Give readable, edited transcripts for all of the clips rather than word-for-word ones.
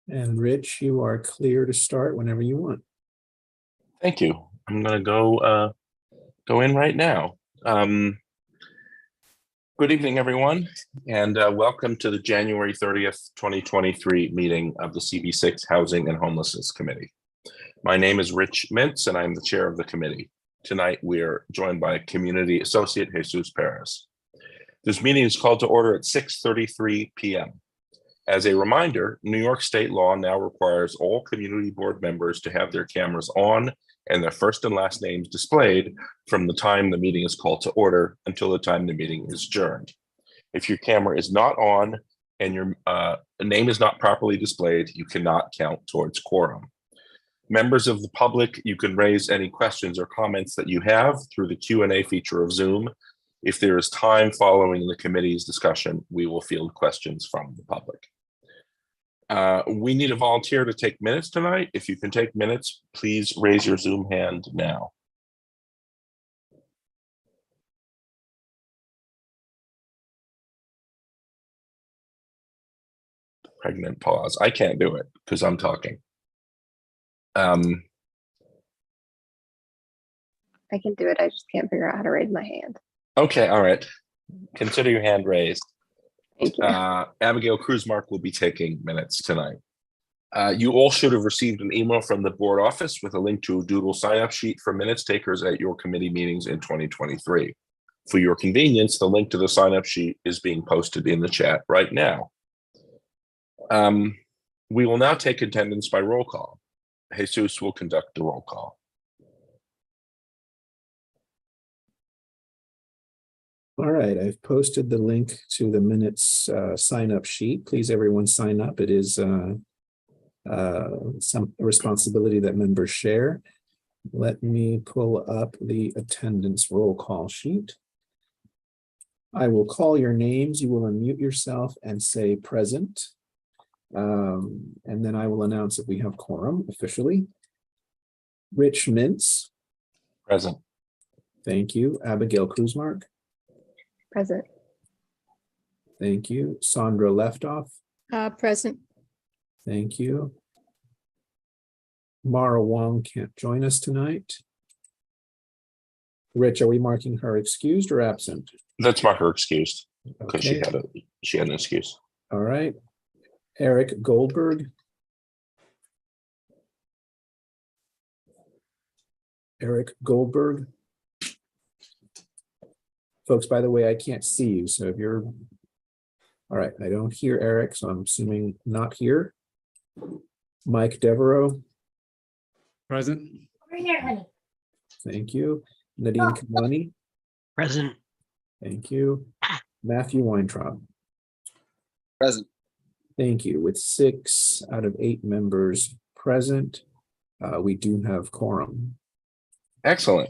And Rich, you are clear to start whenever you want. Thank you. I'm going to go in right now. Good evening, everyone, and welcome to the January 30th, 2023 meeting of the CB6 Housing and Homelessness Committee. My name is Rich Mintz, and I'm the chair of the committee. Tonight, we are joined by Community Associate Jesus Perez. This meeting is called to order at 6:33 p.m. As a reminder, New York state law now requires all community board members to have their cameras on and their first and last names displayed from the time the meeting is called to order until the time the meeting is adjourned. If your camera is not on and your name is not properly displayed, you cannot count towards quorum. Members of the public, you can raise any questions or comments that you have through the Q&A feature of Zoom. If there is time following the committee's discussion, we will field questions from the public. We need a volunteer to take minutes tonight. If you can take minutes, please raise your Zoom hand now. Pregnant pause. I can't do it because I'm talking. I can do it. I just can't figure out how to raise my hand. Okay, all right. Consider your hand raised. Thank you. Abigail Kruzmark will be taking minutes tonight. You all should have received an email from the board office with a link to a Doodle sign-up sheet for minutes takers at your committee meetings in 2023. For your convenience, the link to the sign-up sheet is being posted in the chat right now. We will now take attendance by roll call. Jesus will conduct the roll call. All right, I've posted the link to the minutes sign-up sheet. Please, everyone sign up. It is some responsibility that members share. Let me pull up the attendance roll call sheet. I will call your names. You will unmute yourself and say present. And then I will announce that we have quorum officially. Rich Mintz. Present. Thank you. Abigail Kruzmark. Present. Thank you. Sandra Leftoff. Present. Thank you. Mara Wong can't join us tonight. Rich, are we marking her excused or absent? Let's mark her excused because Okay. she had an excuse. All right. Eric Goldberg. Eric Goldberg. Folks, by the way, I can't see you, so if you're all right, I don't hear Eric, so I'm assuming not here. Mike Devereaux. Present. Over here, honey. Thank you. Nadine Kamani. Present. Thank you. Matthew Weintraub. Present. Thank you. With 6 out of 8 members present, we do have quorum. Excellent.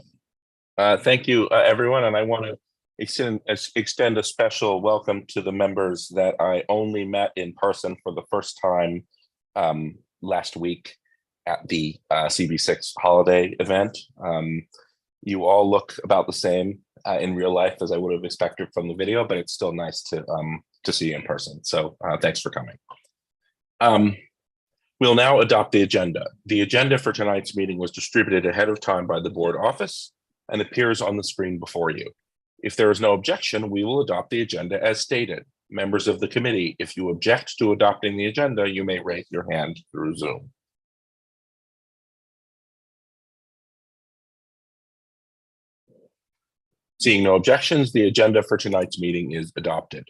Thank you, everyone. And I want to extend a special welcome to the members that I only met in person for the first time last week at the CB6 holiday event. You all look about the same in real life as I would have expected from the video, but it's still nice to see you in person. So thanks for coming. We'll now adopt the agenda. The agenda for tonight's meeting was distributed ahead of time by the board office and appears on the screen before you. If there is no objection, we will adopt the agenda as stated. Members of the committee, if you object to adopting the agenda, you may raise your hand through Zoom. Seeing no objections, the agenda for tonight's meeting is adopted.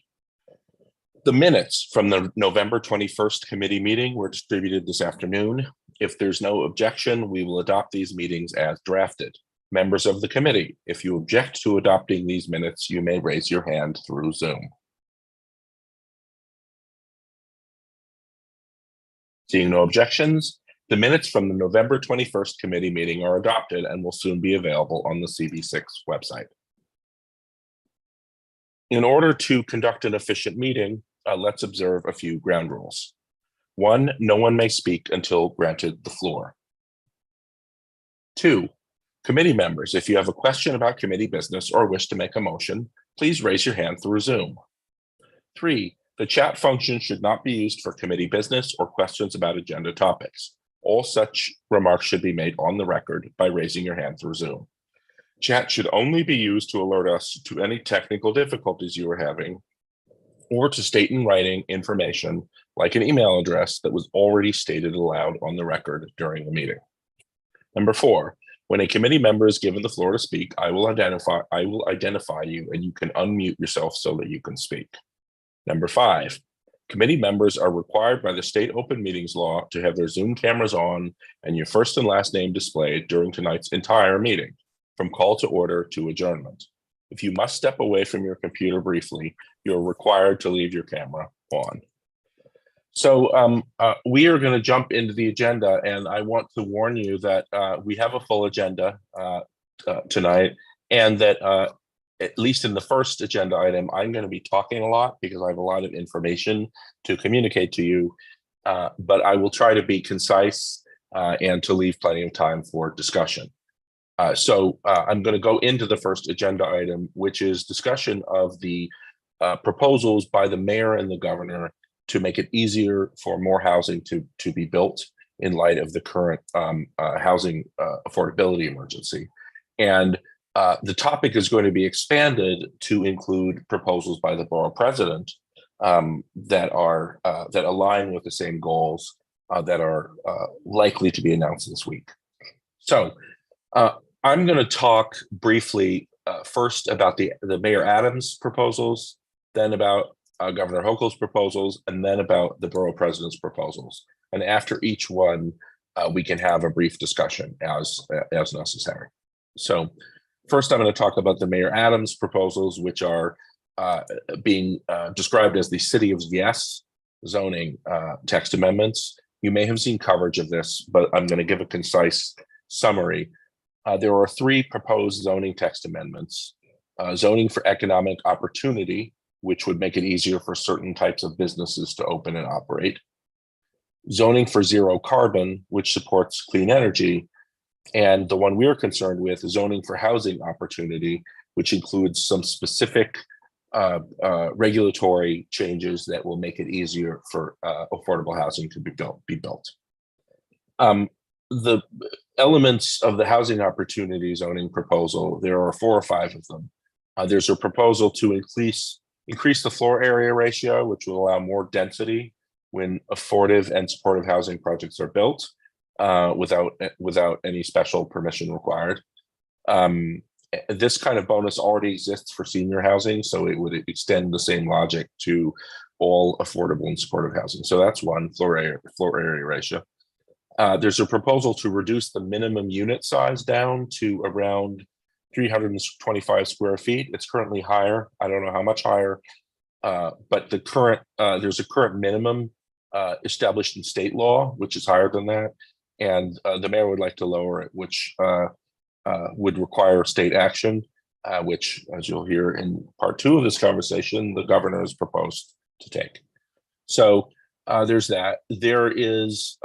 The minutes from the November 21st committee meeting were distributed this afternoon. If there's no objection, we will adopt these meetings as drafted. Members of the committee, if you object to adopting these minutes, you may raise your hand through Zoom. Seeing no objections, the minutes from the November 21st committee meeting are adopted and will soon be available on the CB6 website. In order to conduct an efficient meeting, let's observe a few ground rules. 1, no one may speak until granted the floor. 2, committee members, if you have a question about committee business or wish to make a motion, please raise your hand through Zoom. 3, The chat function should not be used for committee business or questions about agenda topics. All such remarks should be made on the record by raising your hand through Zoom. Chat should only be used to alert us to any technical difficulties you are having, or to state in writing information like an email address that was already stated aloud on the record during the meeting. Number 4, when a committee member is given the floor to speak, I will identify you and you can unmute yourself so that you can speak. Number 5, committee members are required by the state open meetings law to have their Zoom cameras on and your first and last name displayed during tonight's entire meeting, from call to order to adjournment. If you must step away from your computer briefly, you're required to leave your camera on. So we are going to jump into the agenda, and I want to warn you that we have a full agenda tonight, and that at least in the first agenda item, I'm going to be talking a lot because I have a lot of information to communicate to you, but I will try to be concise and to leave plenty of time for discussion. So I'm going to go into the first agenda item, which is discussion of the proposals by the mayor and the governor to make it easier for more housing to be built in light of the current housing affordability emergency. And the topic is going to be expanded to include proposals by the borough president that align with the same goals that are likely to be announced this week. So I'm going to talk briefly first about the Mayor Adams proposals, then about Governor Hochul's proposals, and then about the borough president's proposals. And after each one, we can have a brief discussion as necessary. So first, I'm going to talk about the Mayor Adams proposals, which are being described as the City of Yes zoning text amendments. You may have seen coverage of this, but I'm going to give a concise summary. There are 3 proposed zoning text amendments. Zoning for economic opportunity, which would make it easier for certain types of businesses to open and operate. Zoning for zero carbon, which supports clean energy. And the one we're concerned with is zoning for housing opportunity, which includes some specific regulatory changes that will make it easier for affordable housing to be built. The elements of the housing opportunity zoning proposal, there are 4 or 5 of them. There's a proposal to increase the floor area ratio, which will allow more density when affordable and supportive housing projects are built without any special permission required. This kind of bonus already exists for senior housing, so it would extend the same logic to all affordable and supportive housing. So that's one, floor area ratio. There's a proposal to reduce the minimum unit size down to around 325 square feet. It's currently higher. I don't know how much higher, but there's a current minimum established in state law, which is higher than that. And the mayor would like to lower it, which would require state action, which, as you'll hear in part 2 of this conversation, the governor has proposed to take. So there's that. There is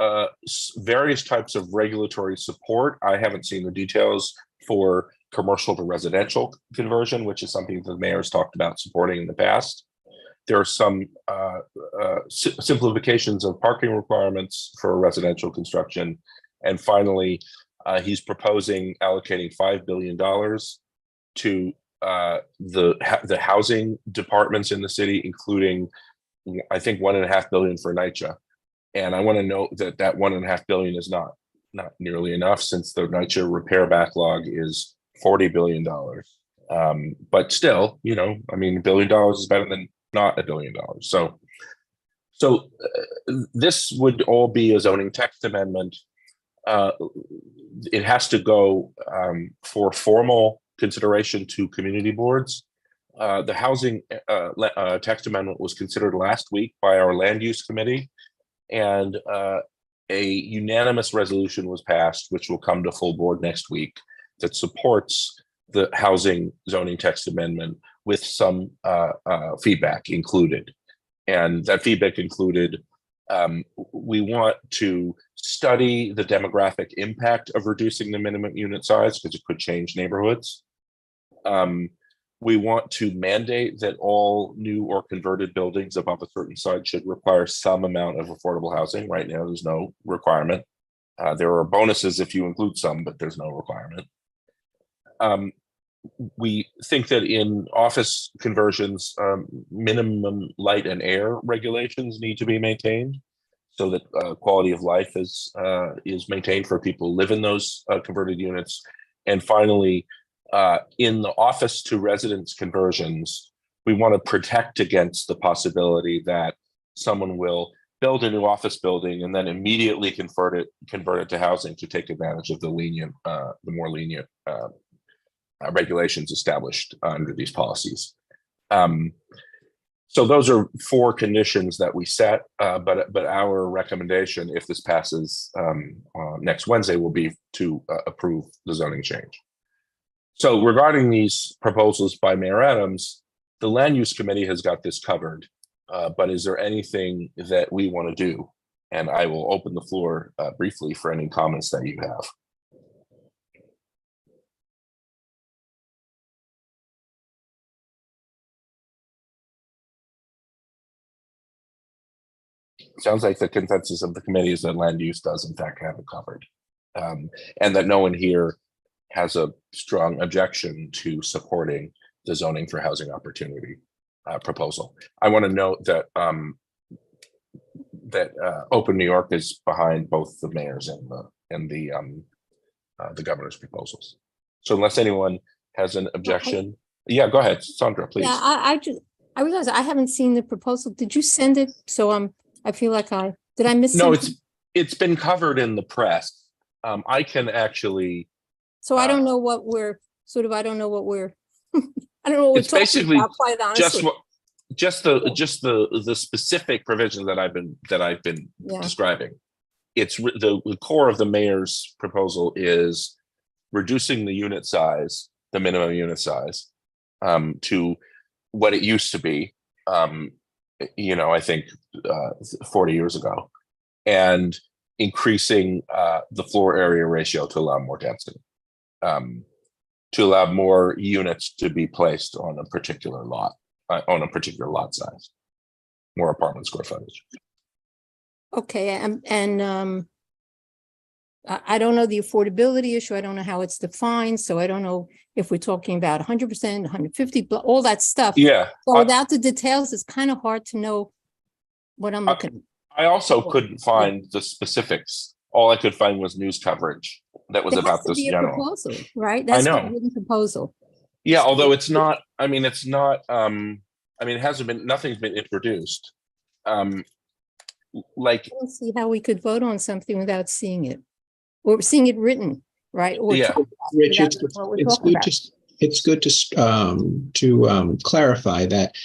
various types of regulatory support. I haven't seen the details for commercial to residential conversion, which is something the mayor's talked about supporting in the past. There are some simplifications of parking requirements for residential construction. And finally, he's proposing allocating $5 billion to the housing departments in the city, including, I think, $1.5 billion for NYCHA. And I want to note that that $1.5 billion is not nearly enough, since the NYCHA repair backlog is $40 billion. But still, I mean, $1 billion is better than not $1 billion. So this would all be a zoning text amendment. It has to go for formal consideration to community boards. The housing text amendment was considered last week by our land use committee, and a unanimous resolution was passed, which will come to full board next week, that supports the housing zoning text amendment with some feedback included. And that feedback included, we want to study the demographic impact of reducing the minimum unit size, because it could change neighborhoods. We want to mandate that all new or converted buildings above a certain size should require some amount of affordable housing. Right now, there's no requirement. There are bonuses if you include some, but there's no requirement. We think that in office conversions, minimum light and air regulations need to be maintained so that quality of life is maintained for people who live in those converted units. And finally, in the office to residence conversions, we want to protect against the possibility that someone will build a new office building and then immediately convert it to housing to take advantage of the more lenient regulations established under these policies. So those are 4 conditions that we set, but our recommendation, if this passes next Wednesday, will be to approve the zoning change. So regarding these proposals by Mayor Adams, the Land Use Committee has got this covered, but is there anything that we want to do? And I will open the floor briefly for any comments that you have. Sounds like the consensus of the committee is that land use does in fact have it covered, and that no one here has a strong objection to supporting the zoning for housing opportunity proposal. I want to note that Open New York is behind both the mayor's and the governor's proposals. So unless anyone has an objection, yeah, go ahead, Sandra, please. Yeah, I realize I haven't seen the proposal. Did you send it? So I feel like did I miss No, something? it's been covered in the press. I can actually. So I don't know what we're I don't know what we're I don't know what we're It's talking basically about, quite honestly. just the specific provision that I've been Yeah. describing. It's the core of the mayor's proposal is reducing the unit size, the minimum unit size, to what it used to be. I think 40 years ago, and increasing the floor area ratio to allow more density, to allow more units to be placed on a particular lot, size, more apartment square footage. Okay, and I don't know the affordability issue. I don't know how it's defined. So I don't know if we're talking about 100%, 150, all that stuff. Yeah. So without the details, it's kind of hard to know what I'm looking at. I also couldn't find the specifics. All I could find was news coverage that was There has about to this be a general. proposal, right? That's know. a written proposal. Yeah, although it's not. I mean, it's not. It hasn't been. Nothing's been introduced. Like, I don't see how we could vote on something without seeing it, or seeing it written, right? Or Yeah. talk about it Rich, without knowing what we're talking about. it's good to clarify that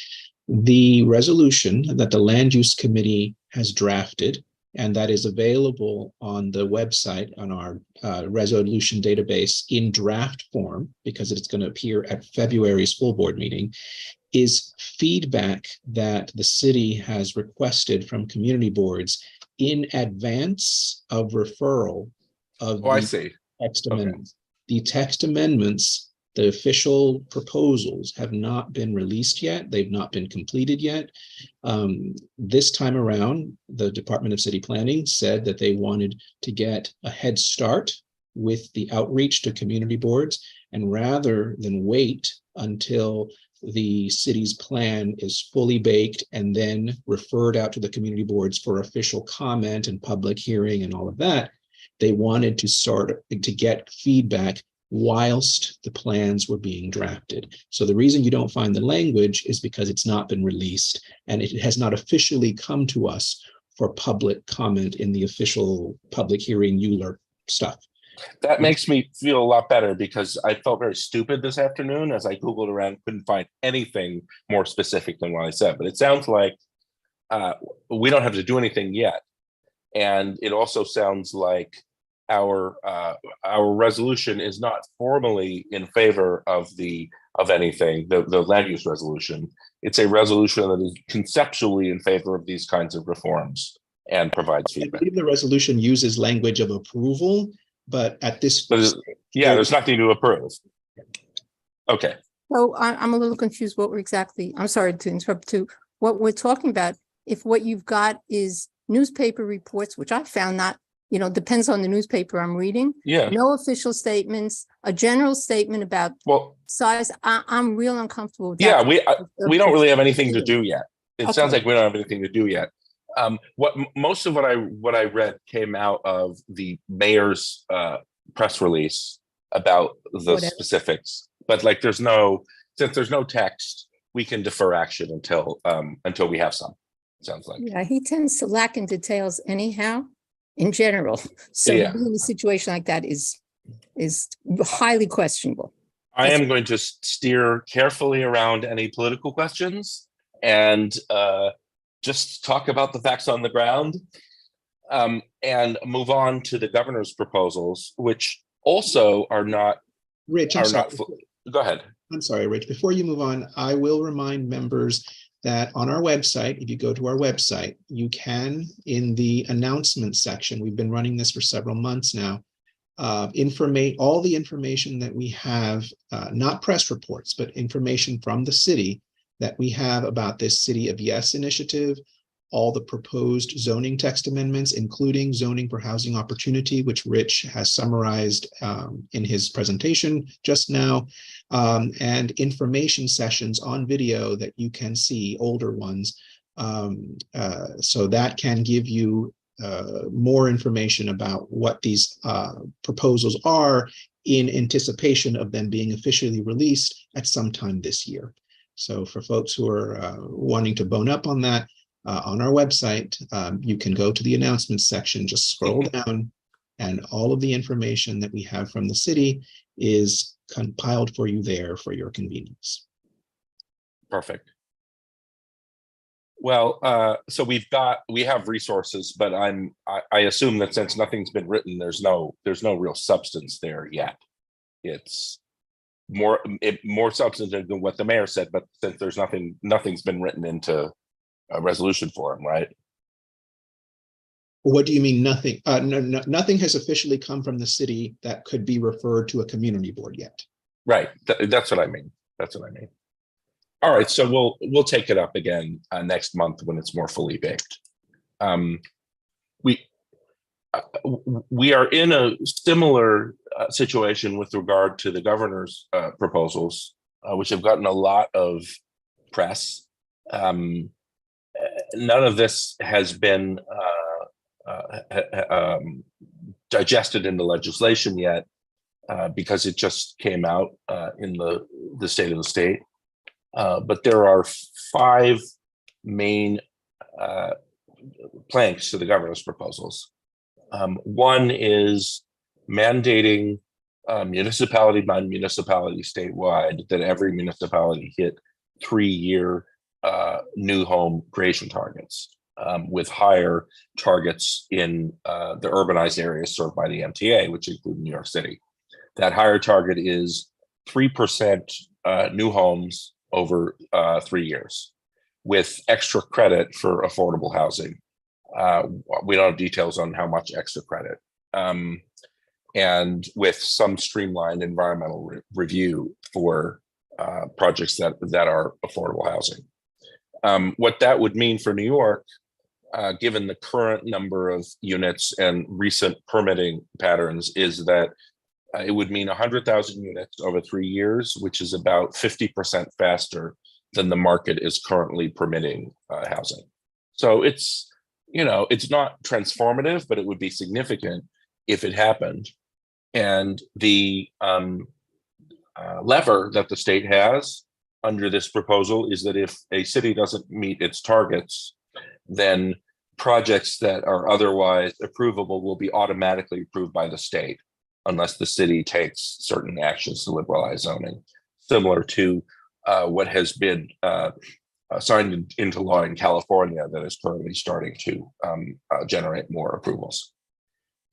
the resolution that the Land Use Committee has drafted, and that is available on the website on our resolution database in draft form, because it's going to appear at February's full board meeting, is feedback that the city has requested from community boards in advance of referral of I see. text Okay. amendments. The text amendments, the official proposals, have not been released yet. They've not been completed yet. This time around, the Department of City Planning said that they wanted to get a head start with the outreach to community boards, and rather than wait until the city's plan is fully baked and then referred out to the community boards for official comment and public hearing and all of that, they wanted to start to get feedback whilst the plans were being drafted. So the reason you don't find the language is because it's not been released and it has not officially come to us for public comment in the official public hearing ULER stuff. That makes me feel a lot better, because I felt very stupid this afternoon as I Googled around, couldn't find anything more specific than what I said. But it sounds like we don't have to do anything yet. And it also sounds like our resolution is not formally in favor of anything, the land use resolution. It's a resolution that is conceptually in favor of these kinds of reforms and provides I feedback. believe the resolution uses language of approval, but at this But yeah, there's nothing to approve. Okay. So I'm a little confused what we're exactly, I'm sorry to interrupt too, what we're talking about. If what you've got is newspaper reports, which I found not, depends on the newspaper I'm reading. Yeah, No official statements, a general statement about well, size. I'm real uncomfortable with yeah, that. we don't really have anything to do yet. It sounds Okay. like we don't have anything to do yet. Most of what I read came out of the mayor's press release about the Whatever. specifics, but like since there's no text, we can defer action until we have some. Sounds like. Yeah, he tends to lack in details anyhow, in general. So to Yeah. be in a situation like that is highly questionable. I am going to steer carefully around any political questions and just talk about the facts on the ground, and move on to the governor's proposals, which also are not. Rich, Go ahead. I'm sorry, Rich. Before you move on, I will remind members that on our website, if you go to our website, you can, in the announcement section, we've been running this for several months now, all the information that we have, not press reports, but information from the city that we have about this City of Yes initiative, all the proposed zoning text amendments, including zoning for housing opportunity, which Rich has summarized in his presentation just now, and information sessions on video that you can see, older ones. So that can give you more information about what these proposals are in anticipation of them being officially released at some time this year. So for folks who are wanting to bone up on that, on our website, you can go to the announcements section, just scroll down, and all of the information that we have from the city is compiled for you there for your convenience. Perfect. Well, so we have resources, but I assume that since nothing's been written, there's no real substance there yet. It's more substantive than what the mayor said, but since there's nothing's been written into a resolution for him, right? What do you mean nothing? No, nothing has officially come from the city that could be referred to a community board yet. Right. That's what I mean. All right. So we'll take it up again next month when it's more fully baked. We are in a similar situation with regard to the governor's proposals, which have gotten a lot of press. None of this has been digested into legislation yet, because it just came out in the state of the state. But there are 5 main planks to the governor's proposals. One is mandating municipality by municipality statewide that every municipality hit 3-year new home creation targets, with higher targets in the urbanized areas served by the MTA, which include New York City. That higher target is 3% new homes over 3 years, with extra credit for affordable housing. We don't have details on how much extra credit, and with some streamlined environmental review for projects that are affordable housing. What that would mean for New York, given the current number of units and recent permitting patterns, is that it would mean 100,000 units over 3 years, which is about 50% faster than the market is currently permitting housing. So it's not transformative, but it would be significant if it happened. And the lever that the state has under this proposal is that if a city doesn't meet its targets, then projects that are otherwise approvable will be automatically approved by the state, unless the city takes certain actions to liberalize zoning, similar to what has been signed into law in California that is currently starting to generate more approvals.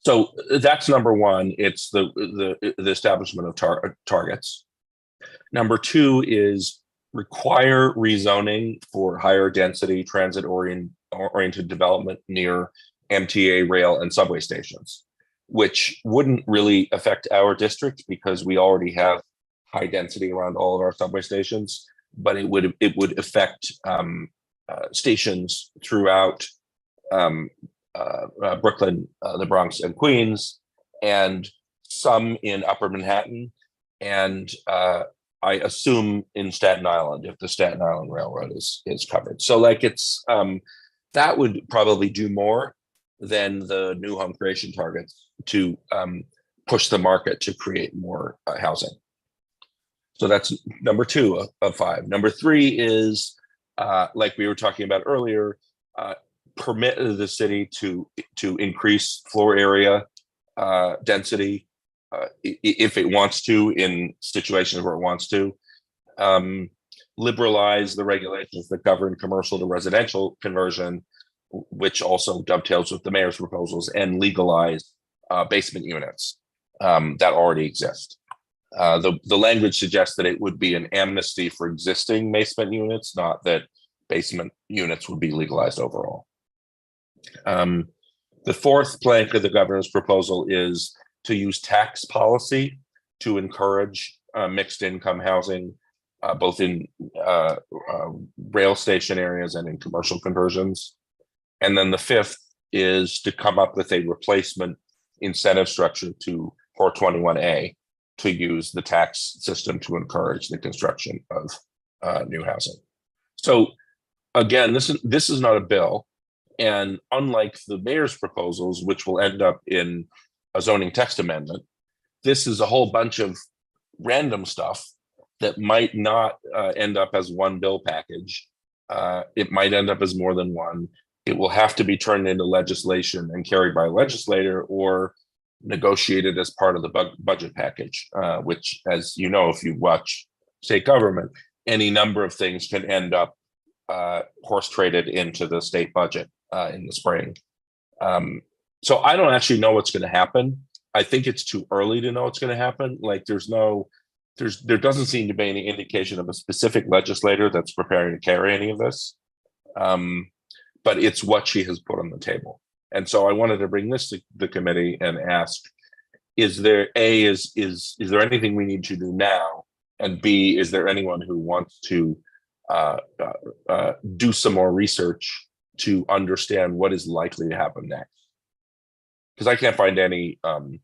So that's number one. It's the establishment of targets. Number 2 is require rezoning for higher density transit oriented development near MTA, rail, and subway stations, which wouldn't really affect our district because we already have high density around all of our subway stations, but it would affect stations throughout Brooklyn, the Bronx, and Queens, and some in Upper Manhattan, and I assume in Staten Island if the Staten Island Railroad is covered. So like it's that would probably do more than the new home creation targets to push the market to create more housing. So that's number 2 of 5. Number 3 is like we were talking about earlier, permit the city to increase floor area density if it wants to, in situations where it wants to. Liberalize the regulations that govern commercial to residential conversion, which also dovetails with the mayor's proposals, and legalize basement units that already exist. The language suggests that it would be an amnesty for existing basement units, not that basement units would be legalized overall. The 4th plank of the governor's proposal is to use tax policy to encourage mixed income housing, both in rail station areas and in commercial conversions. And then the 5th is to come up with a replacement incentive structure to 421A to use the tax system to encourage the construction of new housing. So again, this is not a bill. And unlike the mayor's proposals, which will end up in a zoning text amendment, this is a whole bunch of random stuff that might not end up as one bill package. It might end up as more than one. It will have to be turned into legislation and carried by a legislator or negotiated as part of the budget package, which, as you know, if you watch state government, any number of things can end up horse traded into the state budget in the spring. So I don't actually know what's going to happen. I think it's too early to know what's going to happen. Like there doesn't seem to be any indication of a specific legislator that's preparing to carry any of this. But it's what she has put on the table. And so I wanted to bring this to the committee and ask, is there anything we need to do now? And B, is there anyone who wants to do some more research to understand what is likely to happen next? Because I can't find any, and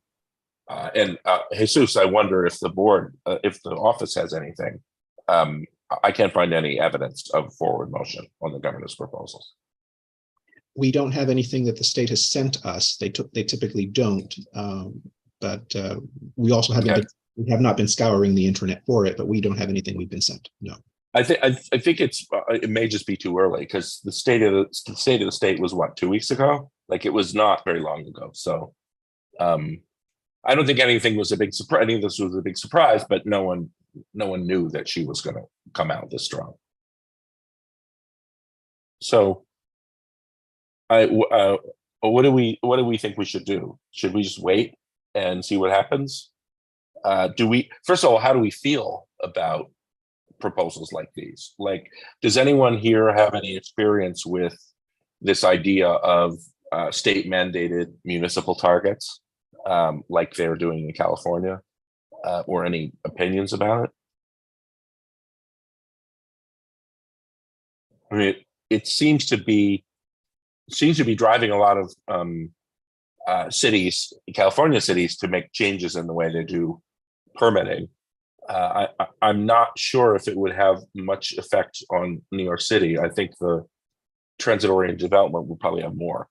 Jesus, I wonder if the board, if the office has anything. I can't find any evidence of forward motion on the governor's proposals. We don't have anything that the state has sent us. They typically don't, but we also haven't we have not been scouring the internet for it, but we don't have anything we've been sent. No. I think it may just be too early, because the state of the state was what, 2 weeks ago? Like it was not very long ago. So I don't think anything was a big surprise. Any of this was a big surprise, but no one knew that she was going to come out this strong. So what do we think we should do? Should we just wait and see what happens? First of all, how do we feel about proposals like these? Like, does anyone here have any experience with this idea of state mandated municipal targets, like they're doing in California, or any opinions about it? I mean, it seems to be driving a lot of cities, California cities, to make changes in the way they do permitting. I'm not sure if it would have much effect on New York City. I think the transit-oriented development would probably have more,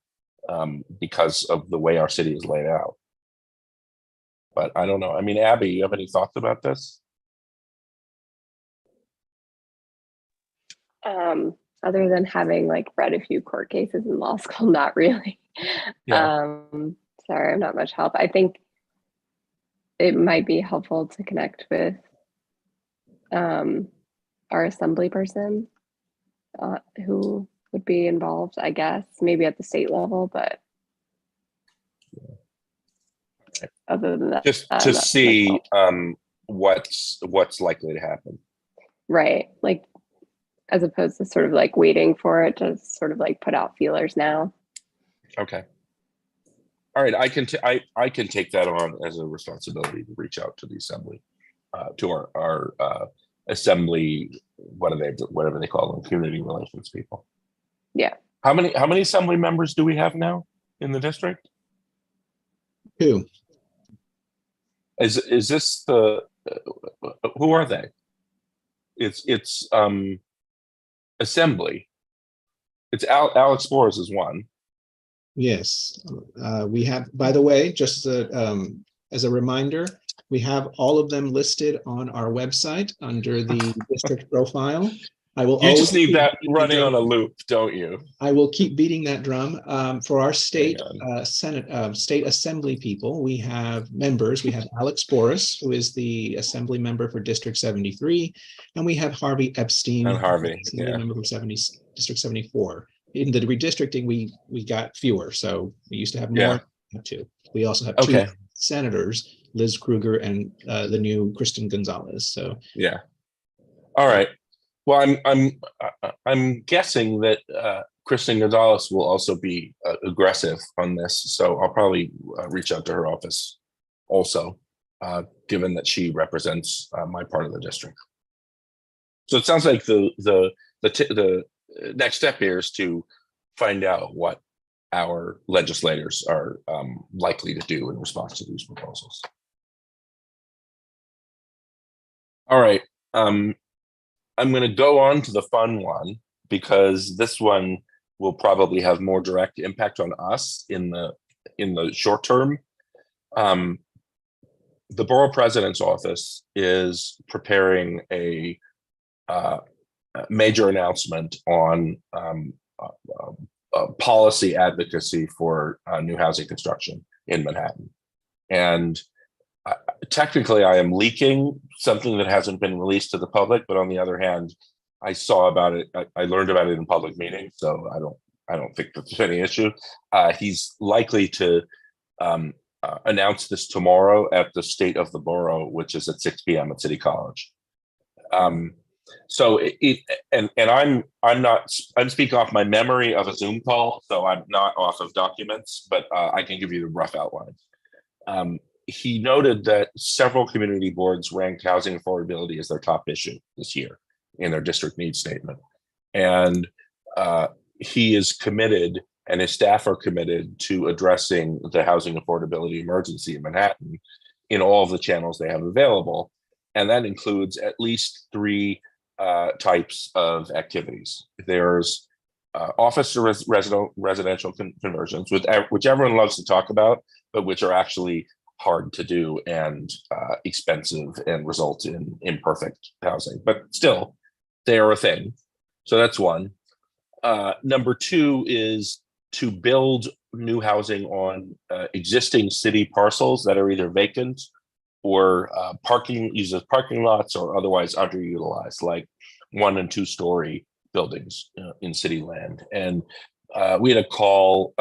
because of the way our city is laid out. But I don't know. I mean, Abby, you have any thoughts about this? Other than having like read a few court cases in law school, not really. Yeah. Sorry, I'm not much help. I think it might be helpful to connect with our assembly person who would be involved, I guess, maybe at the state level, but other than that, just to see what's likely to happen. Right. Like, as opposed to sort of like waiting for it to sort of like put out feelers now. Okay. All right. I can take that on as a responsibility to reach out to the assembly. our assembly, whatever they call them, community relations people. Yeah. How many assembly members do we have now in the district? 2. Is this the who are they? It's assembly. It's Alex Flores is one. Yes, we have, by the way, just as a reminder, we have all of them listed on our website under the district profile. I will You always just need keep that beating running the on a drum. loop, don't you? I will keep beating that drum. For our state Hang state assembly people, we have members. We have Alex Boris, who is the assembly member for District 73, and we have Harvey Epstein, And Harvey, assembly yeah. member for District 74. In the redistricting, we got fewer, so we used to have more. Yeah. We have 2. We also have Okay. 2 senators, Liz Kruger and the new Kristen Gonzalez. So Yeah. All right. Well, I'm guessing that Kristen Gonzalez will also be aggressive on this, so I'll probably reach out to her office also, given that she represents my part of the district. So it sounds like the next step here is to find out what our legislators are likely to do in response to these proposals. All right. I'm going to go on to the fun one because this one will probably have more direct impact on us in the short term. The borough president's office is preparing a major announcement on policy advocacy for new housing construction in Manhattan. And technically, I am leaking something that hasn't been released to the public, but on the other hand, I saw about it. I learned about it in public meetings, so I don't think there's any issue. He's likely to announce this tomorrow at the State of the Borough, which is at 6 p.m. at City College. So I'm speaking off my memory of a Zoom call, so I'm not off of documents, but I can give you the rough outline. He noted that several community boards ranked housing affordability as their top issue this year in their district needs statement. And he is committed, and his staff are committed to addressing the housing affordability emergency in Manhattan in all of the channels they have available. And that includes at least 3 types of activities. There's office to residential conversions, which everyone loves to talk about, but which are actually hard to do and expensive and result in imperfect housing, but still they are a thing. So that's one. Number 2 is to build new housing on existing city parcels that are either vacant or uses parking lots or otherwise underutilized, like 1- and 2-story buildings in city land. And we had a call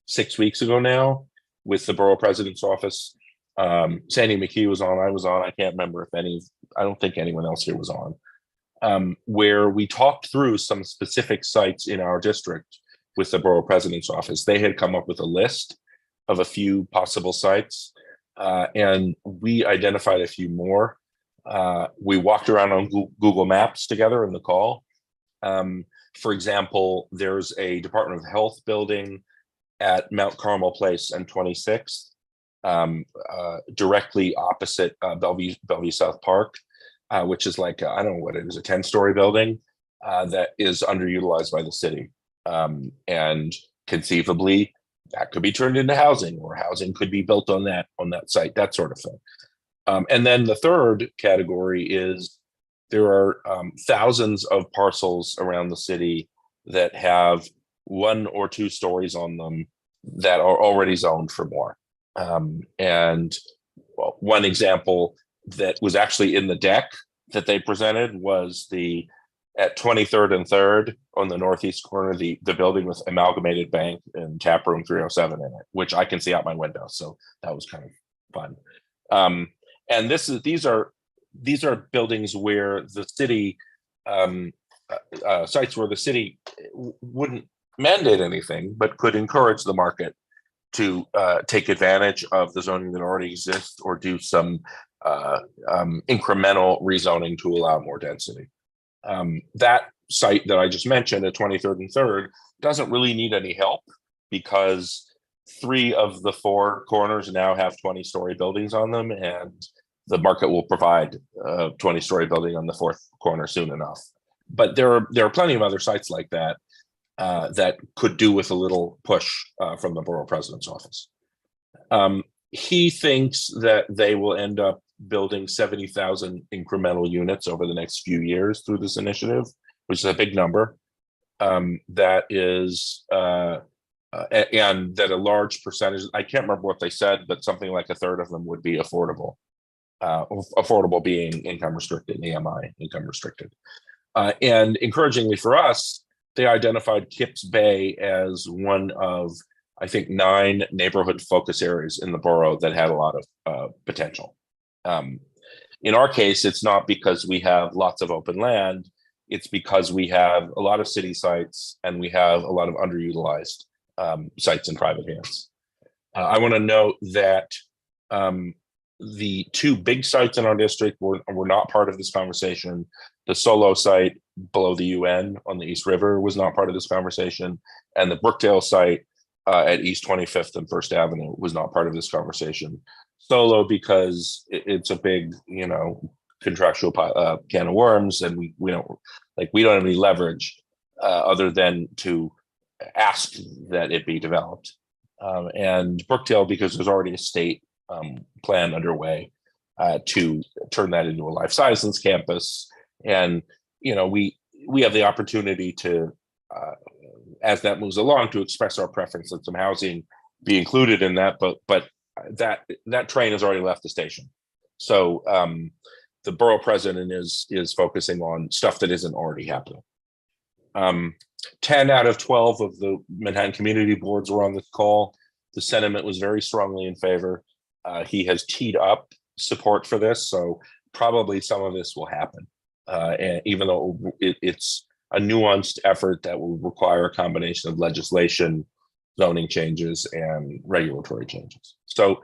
6 weeks ago now with the borough president's office. Sandy McKee was on, I was on, I can't remember I don't think anyone else here was on, where we talked through some specific sites in our district with the borough president's office. They had come up with a list of a few possible sites, and we identified a few more. We walked around on Google Maps together in the call. For example, there's a Department of Health building at Mount Carmel Place and 26th, directly opposite Bellevue South Park, which is like, I don't know what it is, a 10-story building that is underutilized by the city. And conceivably, that could be turned into housing, or housing could be built on that site, that sort of thing. And then the third category is there are thousands of parcels around the city that have 1 or 2 stories on them that are already zoned for more. And one example that was actually in the deck that they presented was at 23rd and 3rd on the northeast corner, the building with Amalgamated Bank and Tap Room 307 in it, which I can see out my window. So that was kind of fun. And these are buildings where the city sites where the city wouldn't mandate anything, but could encourage the market to take advantage of the zoning that already exists, or do some incremental rezoning to allow more density. That site that I just mentioned at 23rd and 3rd doesn't really need any help because 3 of the 4 corners now have 20-story buildings on them, and the market will provide a 20-story building on the 4th corner soon enough. But there are plenty of other sites like that that could do with a little push from the borough president's office. He thinks that they will end up building 70,000 incremental units over the next few years through this initiative, which is a big number. That is, and that a large percentage, I can't remember what they said, but something like a third of them would be affordable. Affordable being income restricted, AMI, income restricted. And encouragingly for us, they identified Kips Bay as one of, I think, 9 neighborhood focus areas in the borough that had a lot of potential. In our case, it's not because we have lots of open land, it's because we have a lot of city sites and we have a lot of underutilized sites in private hands. I want to note that the 2 big sites in our district were not part of this conversation. The Solo site below the UN on the East River was not part of this conversation, and the Brookdale site at East 25th and First Avenue was not part of this conversation. Solo because it's a big, contractual can of worms, and we don't have any leverage other than to ask that it be developed. And Brookdale because there's already a state plan underway to turn that into a life sciences campus, and we have the opportunity to, as that moves along, to express our preference that some housing be included in that, but that train has already left the station. So the borough president is focusing on stuff that isn't already happening. 10 out of 12 of the Manhattan community boards were on this call. The sentiment was very strongly in favor. He has teed up support for this, so probably some of this will happen. And even though it's a nuanced effort that will require a combination of legislation, zoning changes, and regulatory changes. So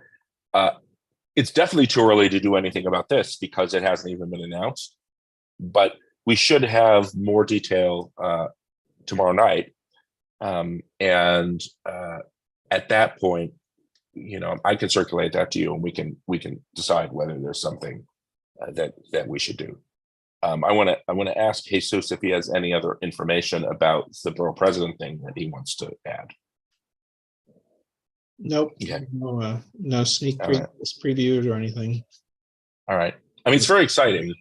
it's definitely too early to do anything about this because it hasn't even been announced. But we should have more detail tomorrow night. And at that point, I can circulate that to you, and we can decide whether there's something that we should do. I want to ask Jesus if he has any other information about the borough president thing that he wants to add. Nope. Yeah. No sneak previews or anything. All right. I mean, it's very exciting.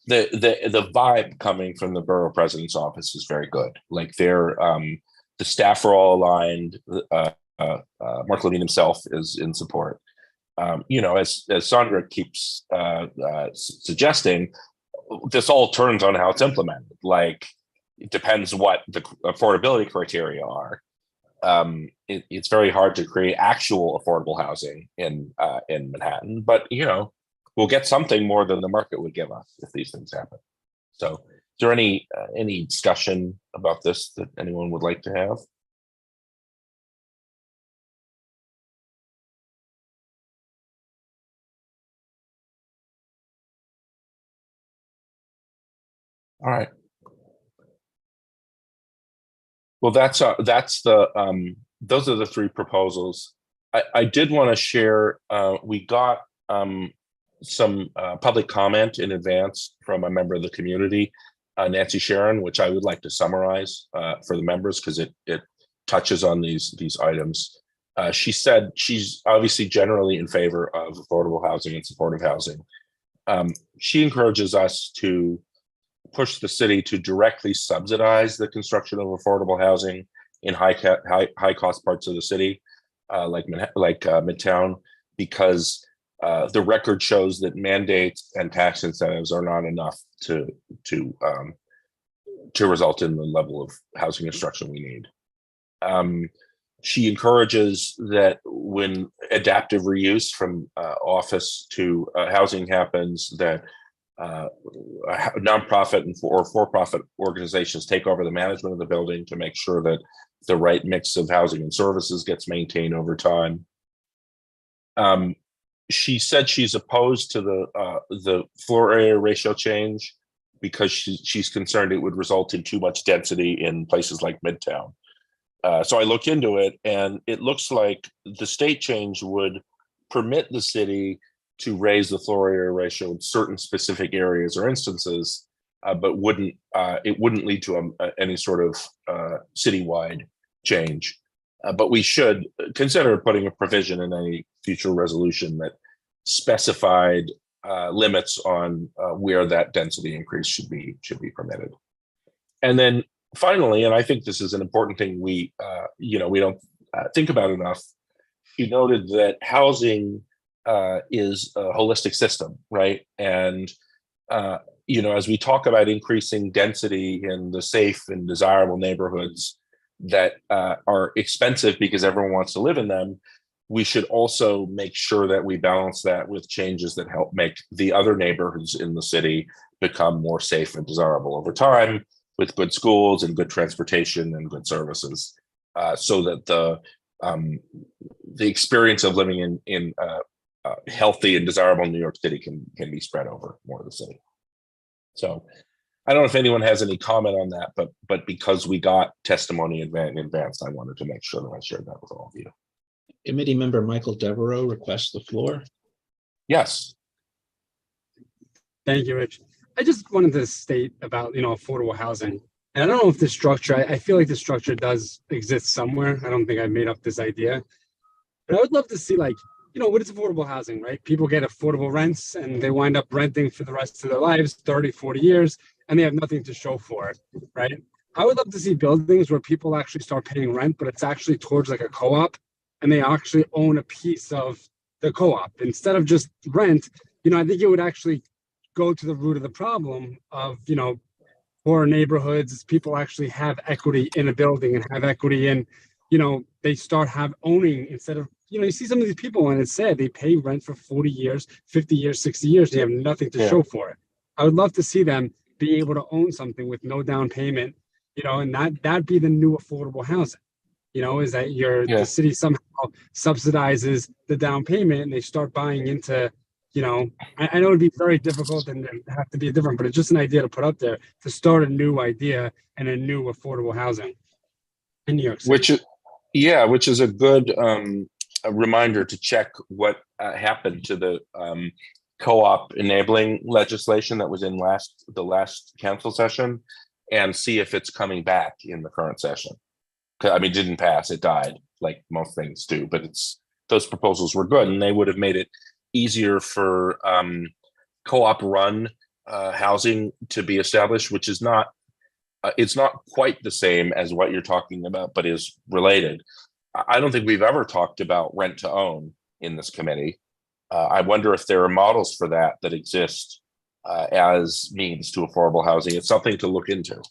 The vibe coming from the borough president's office is very good. Like the staff are all aligned. Mark Levine himself is in support. As Sandra keeps suggesting, this all turns on how it's implemented. Like, it depends what the affordability criteria are. It's very hard to create actual affordable housing in Manhattan, but we'll get something more than the market would give us if these things happen. So, is there any discussion about this that anyone would like to have? All right. Well, that's the those are the 3 proposals. I did want to share. We got some public comment in advance from a member of the community, Nancy Sharon, which I would like to summarize for the members because it touches on these items. She said she's obviously generally in favor of affordable housing and supportive housing. She encourages us to push the city to directly subsidize the construction of affordable housing in high cost parts of the city, like Midtown, because the record shows that mandates and tax incentives are not enough to result in the level of housing construction we need. She encourages that when adaptive reuse from office to housing happens, that nonprofit or for-profit organizations take over the management of the building to make sure that the right mix of housing and services gets maintained over time. she said she's opposed to the floor area ratio change because she's concerned it would result in too much density in places like Midtown. So I looked into it, and it looks like the state change would permit the city to raise the floor area ratio in certain specific areas or instances, but it wouldn't lead to any sort of citywide change. But we should consider putting a provision in any future resolution that specified limits on where that density increase should be permitted. And then finally, and I think this is an important thing we don't think about enough, you noted that housing is a holistic system, right? And as we talk about increasing density in the safe and desirable neighborhoods that are expensive because everyone wants to live in them, we should also make sure that we balance that with changes that help make the other neighborhoods in the city become more safe and desirable over time, with good schools and good transportation and good services, so that the experience of living in healthy and desirable New York City can be spread over more of the city. So I don't know if anyone has any comment on that, but because we got testimony in advance, I wanted to make sure that I shared that with all of you. Committee member Michael Devereaux requests the floor. Yes. Thank you, Rich. I just wanted to state about, affordable housing. And I don't know if the structure, I feel like the structure does exist somewhere. I don't think I made up this idea. But I would love to see, what is affordable housing, right? People get affordable rents and they wind up renting for the rest of their lives, 30, 40 years, and they have nothing to show for it, right? I would love to see buildings where people actually start paying rent, but it's actually towards like a co-op, and they actually own a piece of the co-op instead of just rent. I think it would actually go to the root of the problem of, poor neighborhoods. People actually have equity in a building and have equity in, they start owning instead of, you see some of these people, and it's sad, they pay rent for 40 years, 50 years, 60 years. They have nothing to show for it. I would love to see them be able to own something with no down payment, and that'd be the new affordable housing. Is that the city somehow subsidizes the down payment and they start buying into, I know it'd be very difficult and have to be different, but it's just an idea to put up there to start a new idea and a new affordable housing in New York City. Which is a good a reminder to check what happened to the co-op enabling legislation that was in the last council session, and see if it's coming back in the current session. I mean, it didn't pass, it died, like most things do, but those proposals were good, and they would have made it easier for co-op run housing to be established, which is not, it's not quite the same as what you're talking about, but is related. I don't think we've ever talked about rent to own in this committee. I wonder if there are models for that exist as means to affordable housing. It's something to look into.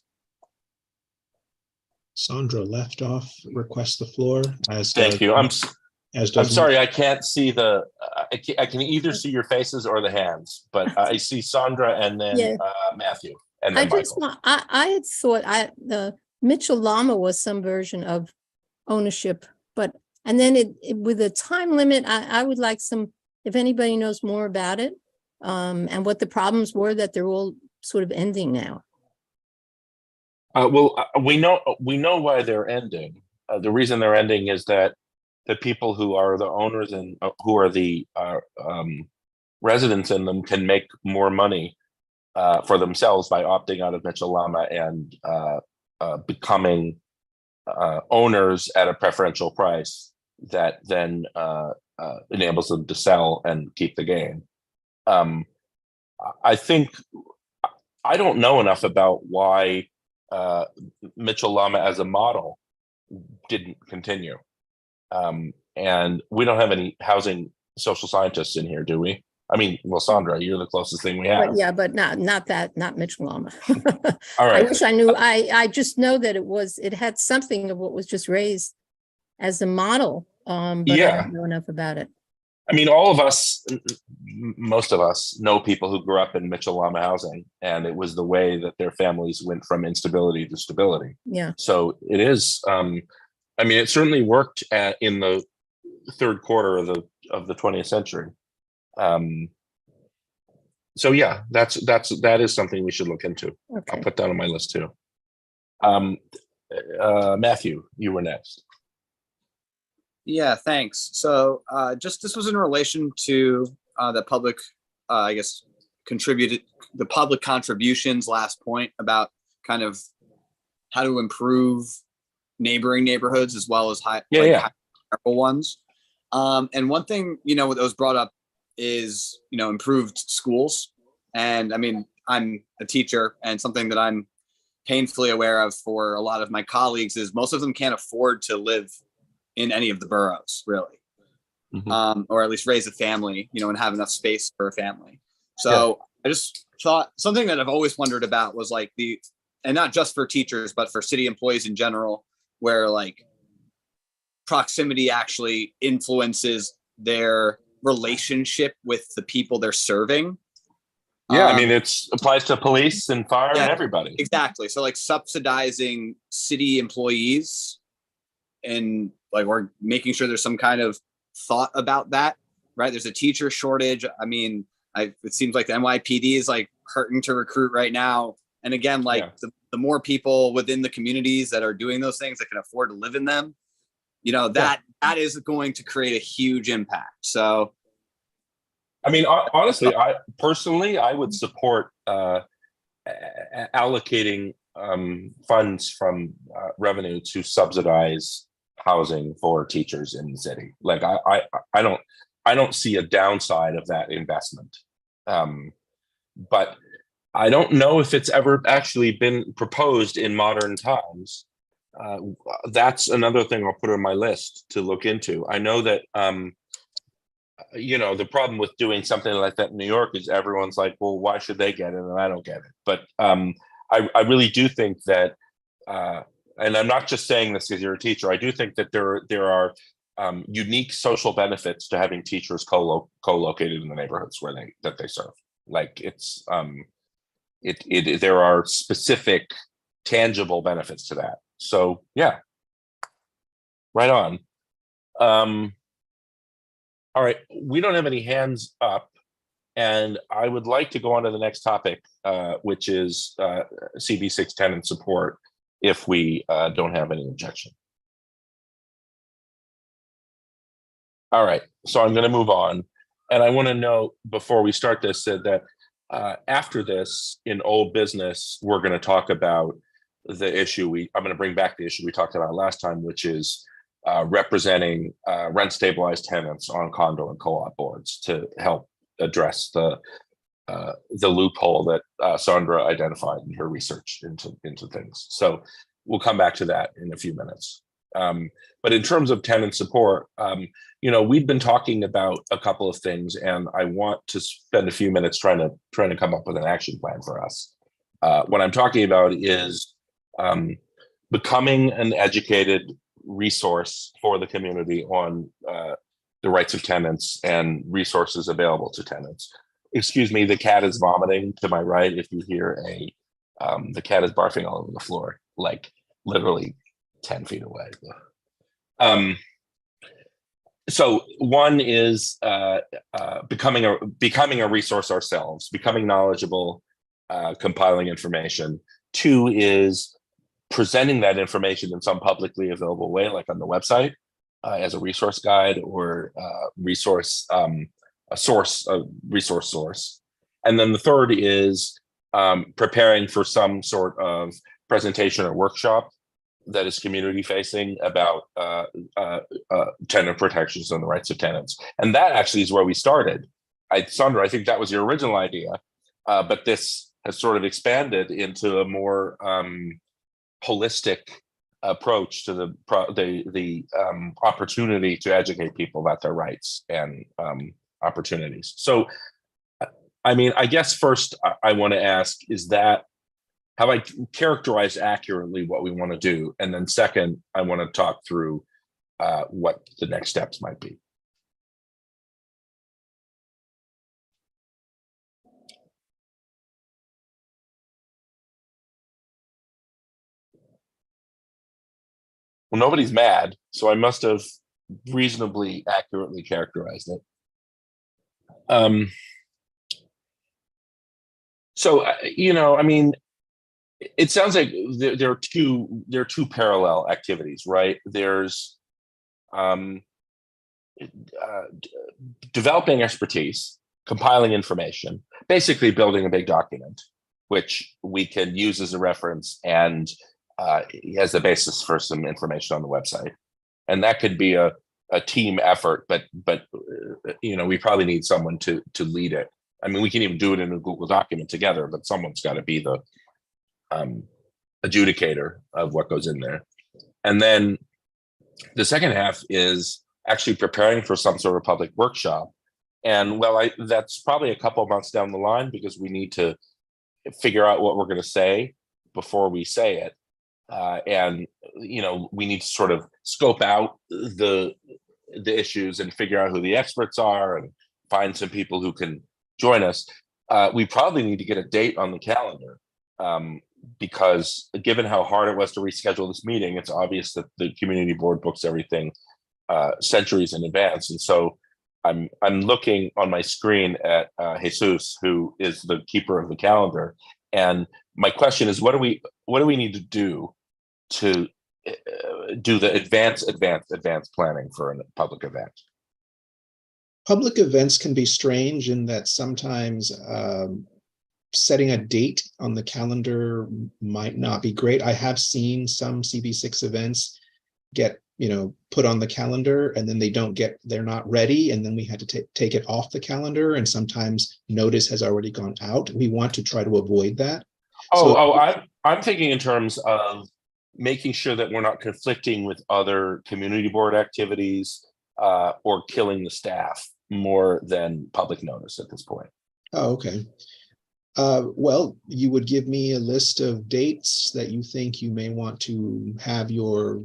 Sandra Leftoff requests the floor. Thank you. I'm sorry, I can't see I can either see your faces or the hands, but I see Sandra and then Matthew and then Michael. I had thought the Mitchell Llama was some version of ownership, and then it with a time limit. I would like if anybody knows more about it, and what the problems were that they're all sort of ending now. We know why they're ending. The reason they're ending is that the people who are the owners and who are the residents in them can make more money for themselves by opting out of Mitchell Llama and becoming owners at a preferential price that then enables them to sell and keep the gain. I think I don't know enough about why Mitchell Llama as a model didn't continue. And we don't have any housing social scientists in here, do we? I mean, well, Sandra, you're the closest thing we have. But not Mitchell Llama. All right. I wish I knew. I just know that it had something of what was just raised as a model. But I don't know enough about it. I mean, all of us, most of us know people who grew up in Mitchell Llama housing, and it was the way that their families went from instability to stability. Yeah. So it is, I mean, it certainly worked in the third quarter of the 20th century. So yeah, that is something we should look into. I'll Okay. put that on my list too. Matthew, you were next. Yeah, thanks. So just this was in relation to the public, I guess, the public contributions last point about kind of how to improve neighboring neighborhoods as well as high ones. And one thing, that was brought up is, improved schools. And I mean, I'm a teacher, and something that I'm painfully aware of for a lot of my colleagues is most of them can't afford to live in any of the boroughs, really. Or at least raise a family, and have enough space for a family. So I just thought something that I've always wondered about was like and not just for teachers, but for city employees in general, where like proximity actually influences their relationship with the people they're serving. Yeah, I mean, it applies to police and fire and everybody. Exactly. So like subsidizing city employees and like, or making sure there's some kind of thought about that, right? There's a teacher shortage. I mean, it seems like the NYPD is like hurting to recruit right now. And again, like the more people within the communities that are doing those things that can afford to live in them, that is going to create a huge impact. So, I mean, honestly, I would support allocating funds from revenue to subsidize housing for teachers in the city. Like I don't see a downside of that investment. But I don't know if it's ever actually been proposed in modern times. That's another thing I'll put on my list to look into. I know that the problem with doing something like that in New York is everyone's like, well, why should they get it and I don't get it? But I really do think that, and I'm not just saying this because you're a teacher, I do think that there are unique social benefits to having teachers co-located in the neighborhoods that they serve. Like it's there are specific tangible benefits to that. So yeah, right on. All right, we don't have any hands up, and I would like to go on to the next topic, which is CB6 tenant support, if we don't have any objection. All right, so I'm going to move on, and I want to note before we start this that after this, in old business, we're going to talk about the issue I'm going to bring back the issue we talked about last time, which is representing rent stabilized tenants on condo and co-op boards to help address the loophole that Sandra identified in her research into things. So we'll come back to that in a few minutes. But in terms of tenant support, we've been talking about a couple of things, and I want to spend a few minutes trying to come up with an action plan for us. What I'm talking about is becoming an educated resource for the community on the rights of tenants and resources available to tenants. Excuse me, the cat is vomiting to my right. If you hear the cat is barfing all over the floor, like literally 10 feet away. So one is becoming a resource ourselves, becoming knowledgeable, compiling information. Two is presenting that information in some publicly available way, like on the website, as a resource guide or a resource source. And then the third is preparing for some sort of presentation or workshop that is community facing about tenant protections and the rights of tenants. And that actually is where we started. Sandra, I think that was your original idea, but this has sort of expanded into a more holistic approach to the opportunity to educate people about their rights and opportunities. So, I mean, I guess first I want to ask, have I characterized accurately what we want to do? And then second, I want to talk through what the next steps might be. Well, nobody's mad, so I must have reasonably accurately characterized it. So, I mean, it sounds like there are two parallel activities, right? There's developing expertise, compiling information, basically building a big document, which we can use as a reference and as the basis for some information on the website. And that could be a team effort, but we probably need someone to lead it. I mean, we can even do it in a Google document together, but someone's got to be the adjudicator of what goes in there. And then the second half is actually preparing for some sort of public workshop. And well, that's probably a couple of months down the line because we need to figure out what we're going to say before we say it. And we need to sort of scope out the issues and figure out who the experts are and find some people who can join us. We probably need to get a date on the calendar because given how hard it was to reschedule this meeting, it's obvious that the community board books everything centuries in advance. And so I'm looking on my screen at Jesus, who is the keeper of the calendar. And my question is, what do we need to do to do the advanced planning for a public event? Public events can be strange in that sometimes setting a date on the calendar might not be great. I have seen some CB6 events get put on the calendar and then they're not ready, and then we had to take it off the calendar, and sometimes notice has already gone out. We want to try to avoid that. I'm thinking in terms of making sure that we're not conflicting with other community board activities or killing the staff more than public notice at this point. Oh, okay. Well, you would give me a list of dates that you think you may want to have your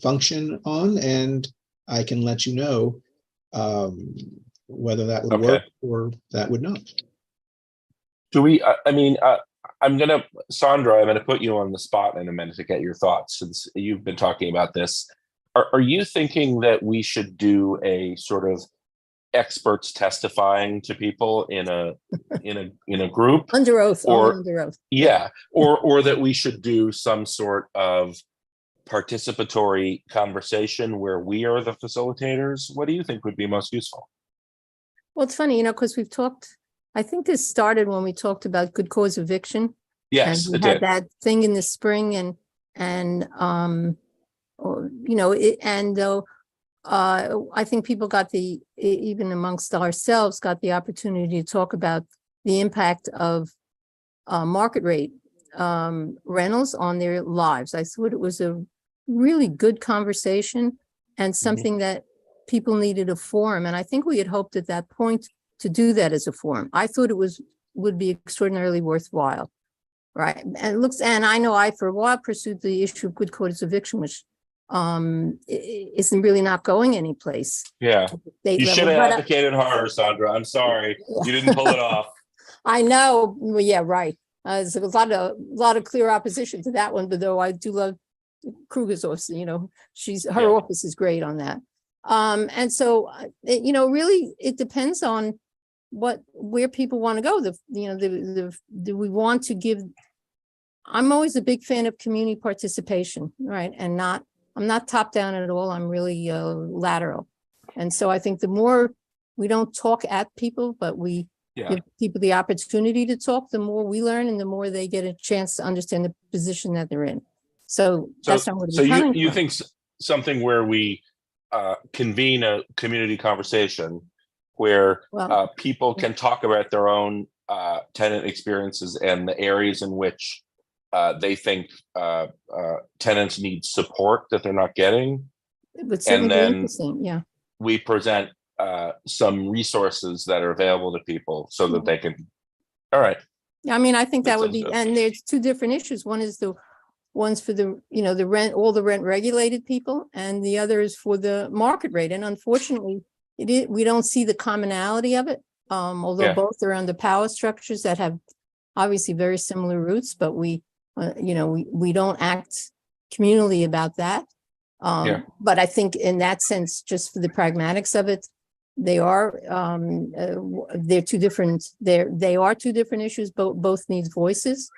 function on, and I can let you know whether that would work or that would not. Do we, Sandra, I'm gonna put you on the spot in a minute to get your thoughts since you've been talking about this. Are you thinking that we should do a sort of experts testifying to people in a group Under oath, or under oath. Yeah, or that we should do some sort of participatory conversation where we are the facilitators? What do you think would be most useful? Well, it's funny, because we've talked, I think this started when we talked about good cause eviction. Yes, and it we had did. that thing in the spring, I think people got even amongst ourselves, got the opportunity to talk about the impact of market rate rentals on their lives. I thought it was a really good conversation and something that people needed a forum. And I think we had hoped at that point to do that as a forum. I thought it would be extraordinarily worthwhile. Right. And I know I for a while pursued the issue of good cause eviction, which isn't really not going anyplace. Yeah. You should have advocated harder, Sandra. I'm sorry. You didn't pull it off. I know. Well, yeah, right. There's a lot of clear opposition to that one, but though I do love Kruger's office, her office is great on that. And so, really it depends on where people want to go. Do we want to give? I'm always a big fan of community participation, right? And I'm not top down at all. I'm really lateral. And so I think the more we don't talk at people, but we give people the opportunity to talk, the more we learn and the more they get a chance to understand the position that they're in. So that's not what you think something where we convene a community conversation where people can talk about their own tenant experiences and the areas in which they think tenants need support that they're not getting. It would certainly be interesting. Yeah. We present some resources that are available to people so that they can. All right. Yeah, I mean, I think that would be, and there's two different issues. One is the ones for the, the rent, all the rent regulated people, and the other is for the market rate. And unfortunately, we don't see the commonality of it. Although both are under power structures that have obviously very similar roots, but we don't act communally about that. But I think in that sense, just for the pragmatics of it, They are, they're two different, they are two different issues, both need voices.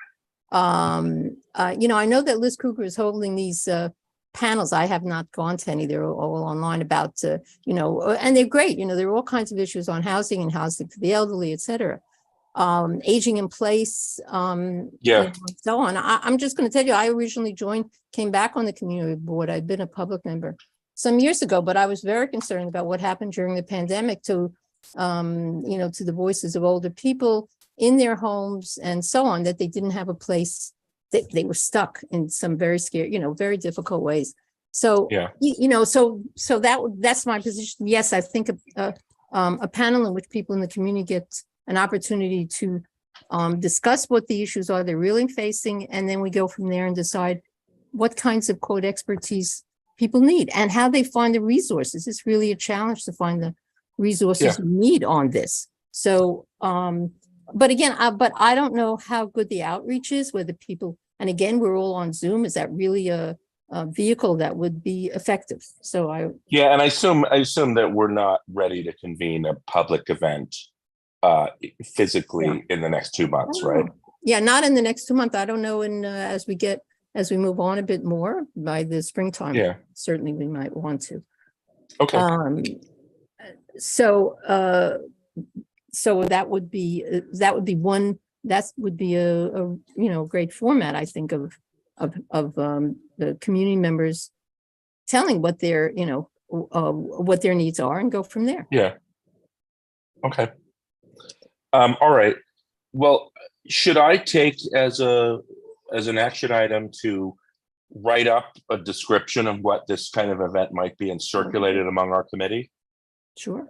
I know that Liz Kruger is holding these panels. I have not gone to any, they're all online about, and they're great, there are all kinds of issues on housing and housing for the elderly, et cetera. Aging in place, and so on. I'm just going to tell you, I originally came back on the community board. I'd been a public member some years ago, but I was very concerned about what happened during the pandemic to the voices of older people in their homes and so on, that they didn't have a place, that they were stuck in some very scary, very difficult ways. So, that's my position. Yes, I think a panel in which people in the community get an opportunity to discuss what the issues are they're really facing, and then we go from there and decide what kinds of quote expertise people need and how they find the resources. It's really a challenge to find the resources you need on this. So, but again, I don't know how good the outreach is, whether people, and again, we're all on Zoom. Is that really a vehicle that would be effective? So and I assume that we're not ready to convene a public event physically in the next 2 months, right? Yeah, not in the next 2 months. I don't know. As we move on a bit more by the springtime, certainly we might want to. Okay. So that would be one. That would be a great format, I think, of the community members telling what their needs are and go from there. Yeah. Okay. All right. Well, should I take as an action item to write up a description of what this kind of event might be and circulate it among our committee? Sure.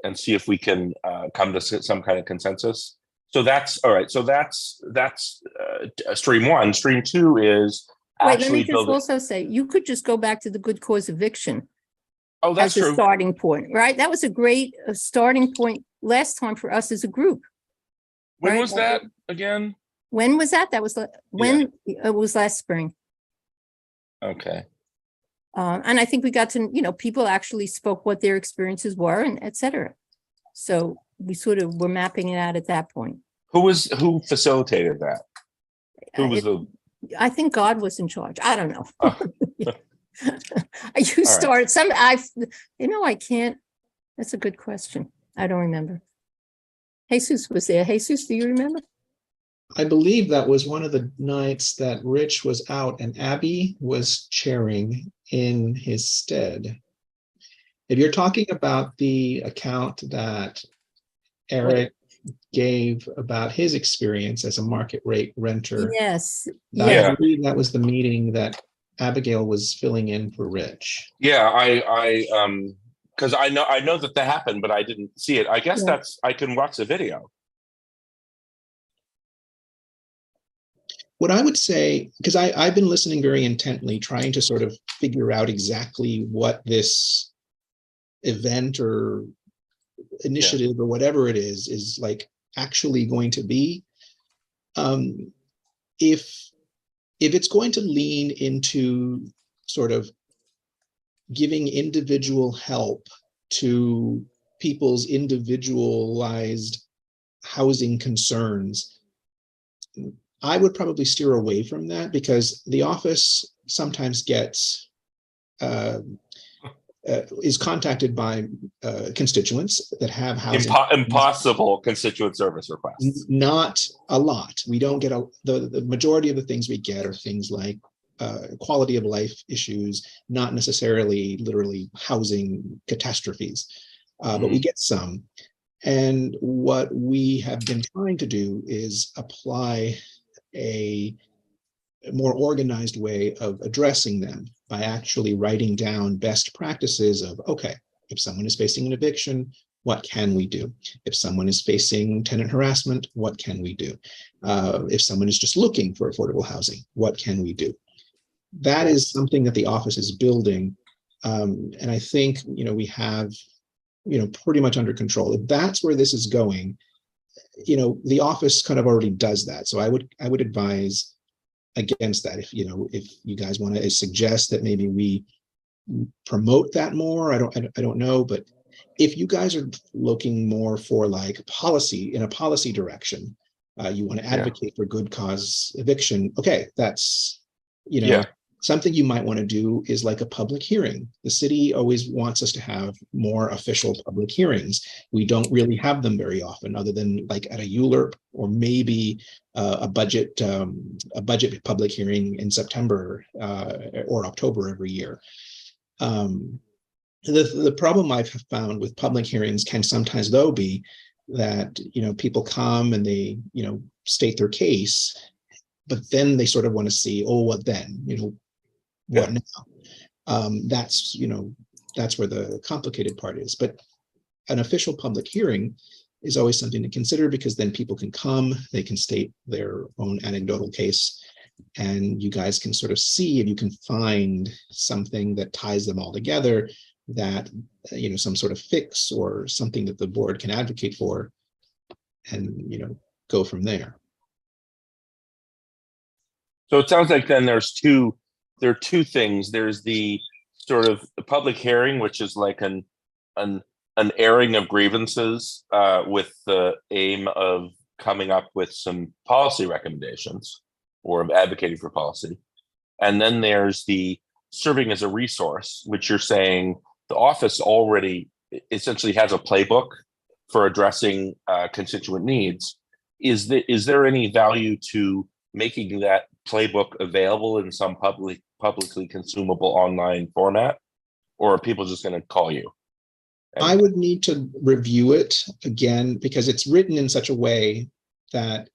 And see if we can come to some kind of consensus. So that's all right. So that's stream one. Stream two is let me just also say, you could just go back to the good cause eviction. Oh, that's as true. A starting point, right? That was a great starting point last time for us as a group. When was that again? When was that? That was it was last spring. Okay. And I think we got to, people actually spoke what their experiences were and et cetera. So we sort of were mapping it out at that point. Who facilitated that? Who was I think God was in charge. I don't know. Oh. You started some, I can't, that's a good question. I don't remember. Jesus was there. Jesus, do you remember? I believe that was one of the nights that Rich was out and Abby was chairing in his stead. If you're talking about the account that Eric gave about his experience as a market rate renter. Yes. I believe that was the meeting that Abigail was filling in for Rich. Yeah, I because I know that happened, but I didn't see it. I guess I can watch the video. What I would say, because I've been listening very intently, trying to sort of figure out exactly what this event or initiative or whatever it is like actually going to be. If it's going to lean into sort of giving individual help to people's individualized housing concerns, I would probably steer away from that, because the office sometimes gets is contacted by constituents that have housing. Impossible constituent service requests. Not a lot. We don't get the majority of the things we get are things like quality of life issues, not necessarily literally housing catastrophes, but we get some. And what we have been trying to do is apply a more organized way of addressing them by actually writing down best practices of, okay, if someone is facing an eviction, what can we do? If someone is facing tenant harassment, what can we do? If someone is just looking for affordable housing, what can we do? That is something that the office is building. And I think, we have, pretty much under control. If that's where this is going, the office kind of already does that. So I would advise against that. If you guys want to suggest that maybe we promote that more, I don't know, but If you guys are looking more for like policy, in a policy direction, you want to advocate for good cause eviction, okay, that's, you know, Yeah. something you might want to do is like a public hearing. The city always wants us to have more official public hearings. We don't really have them very often, other than like at a ULURP or maybe a budget public hearing in September or October every year. The problem I've found with public hearings can sometimes though be that, you know, people come and they, you know, state their case, but then they sort of want to see, oh, what then, you know, what now? That's, you know, that's where the complicated part is. But an official public hearing is always something to consider, because then people can come, they can state their own anecdotal case, and you guys can sort of see if you can find something that ties them all together, that, you know, some sort of fix or something that the board can advocate for, and, you know, go from there. So it sounds like then there are two things. There's the sort of the public hearing, which is like an airing of grievances with the aim of coming up with some policy recommendations or of advocating for policy. And then there's the serving as a resource, which you're saying the office already essentially has a playbook for addressing constituent needs. Is there any value to making that playbook available in some publicly consumable online format, or are people just going to call you? I would need to review it again, because it's written in such a way that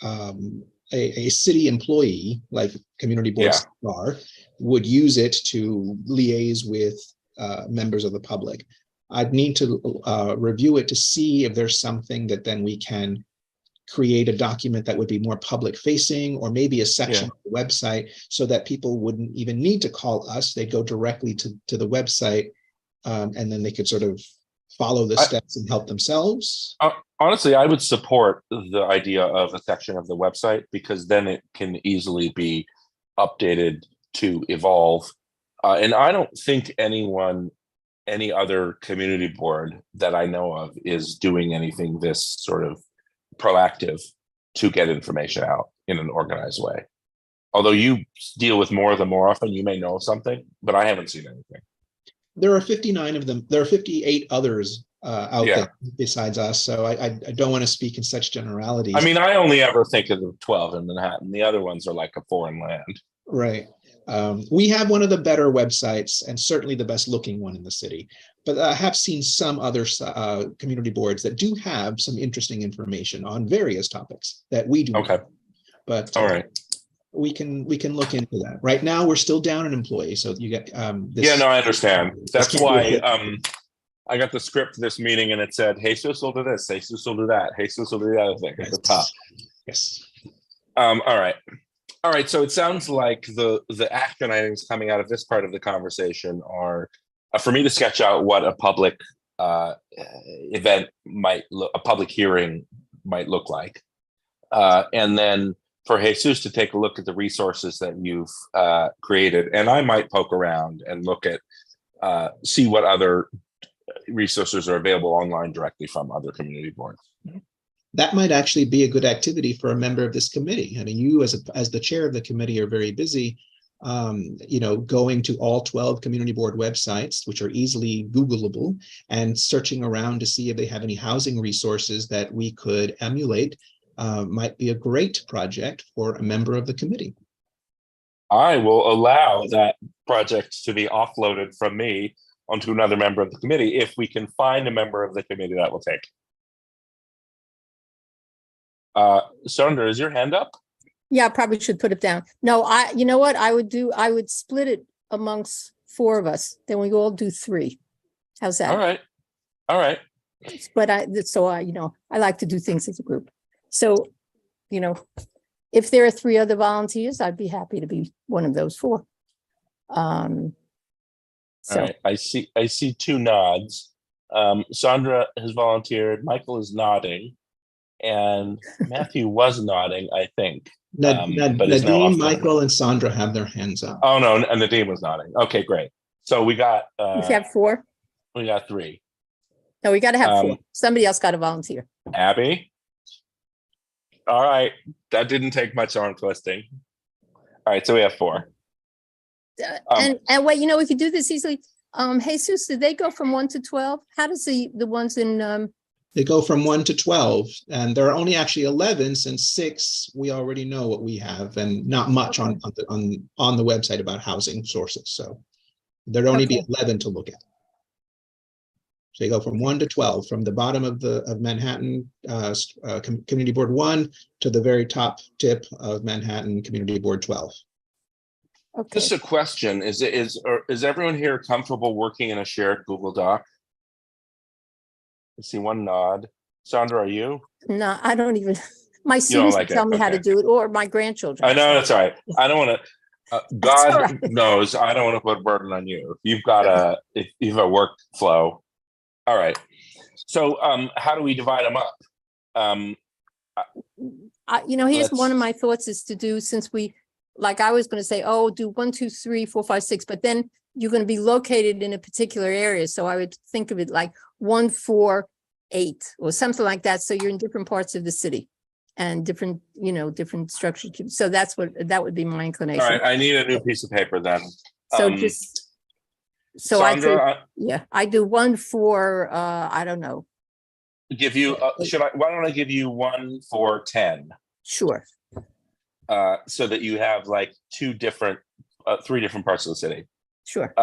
a city employee, like community boards are, would use it to liaise with members of the public. I'd need to review it to see if there's something that then we can create a document that would be more public facing, or maybe a section of the website, so that people wouldn't even need to call us. They'd go directly to the website, and then they could sort of follow the steps and help themselves. Honestly, I would support the idea of a section of the website, because then it can easily be updated to evolve. And I don't think any other community board that I know of is doing anything this sort of proactive to get information out in an organized way. Although you deal with more of them more often, you may know something, but I haven't seen anything. There are 59 of them. There are 58 others out there besides us. So I don't want to speak in such generalities. I mean, I only ever think of the 12 in Manhattan. The other ones are like a foreign land. Right. We have one of the better websites, and certainly the best looking one in the city. But I have seen some other community boards that do have some interesting information on various topics that we do. Okay. But all right. We can look into that. Right now, we're still down an employee, so you get this. Yeah, no, I understand. That's why I got the script for this meeting, and it said, Jesus will do this, Jesus will do that, Jesus will do the other thing at the top. Yes. All right. So it sounds like the action items coming out of this part of the conversation are for me to sketch out what a public event a public hearing might look like, and then for Jesus to take a look at the resources that you've created. And I might poke around and look at, see what other resources are available online directly from other community boards. That might actually be a good activity for a member of this committee. I mean, you as the chair of the committee are very busy, you know, going to all 12 community board websites, which are easily Googleable, and searching around to see if they have any housing resources that we could emulate. Might be a great project for a member of the committee. I will allow that project to be offloaded from me onto another member of the committee if we can find a member of the committee that will take. Sandra, is your hand up? Yeah, I probably should put it down. No, you know what I would do? I would split it amongst 4 of us. Then we all do 3. How's that? All right. But you know, I like to do things as a group. So, you know, if there are 3 other volunteers, I'd be happy to be one of those 4. All right. I see 2 nods. Sandra has volunteered. Michael is nodding, and Matthew was nodding, I think. Nadeem, Michael, and Sandra have their hands up. Oh no, and Nadeem was nodding. Okay, great. So we got. You have 4. We got 3. No, we got to have 4. Um, Somebody else got to volunteer. Abby? All right, that didn't take much arm twisting. All right, so we have 4. And wait, we could do this easily. Jesus, did they go from 1 to 12? How does the ones in They go from 1 to 12, and there are only actually 11, since 6, we already know what we have, and not much on the website about housing sources. So there'd only be 11 to look at. So you go from 1 to 12, from the bottom of Manhattan Community Board 1 to the very top tip of Manhattan Community Board 12. Okay. Just a question, is everyone here comfortable working in a shared Google Doc? I see one nod. Sandra, are you? No, I don't even, my don't students like tell it, me how to okay. do it, or my grandchildren. I know, that's all right. I don't want to, That's all God right. knows, I don't want to put a burden on you. You've got if you have a workflow. All right. So how do we divide them up? Here's one of my thoughts is to do, since I was going to say, do 1, 2, 3, 4, 5, 6, but then you're going to be located in a particular area. So I would think of it like 1, 4, 8 or something like that. So you're in different parts of the city and different structures. So that would be my inclination. All right, I need a new piece of paper then. So Sandra, I do 1 for, I don't know. give you, why don't I give you 1 for 10? Sure. So that you have like 3 different parts of the city. Sure.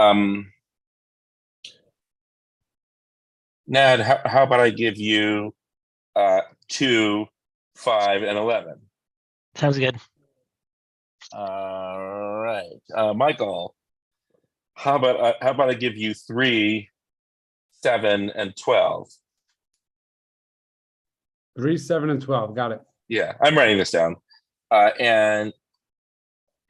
Ned, how about I give you 2, 5, and 11? Sounds good. All right, Michael, how about I give you 3, 7, and 12? 3, 7, and 12. Got it. Yeah, I'm writing this down. And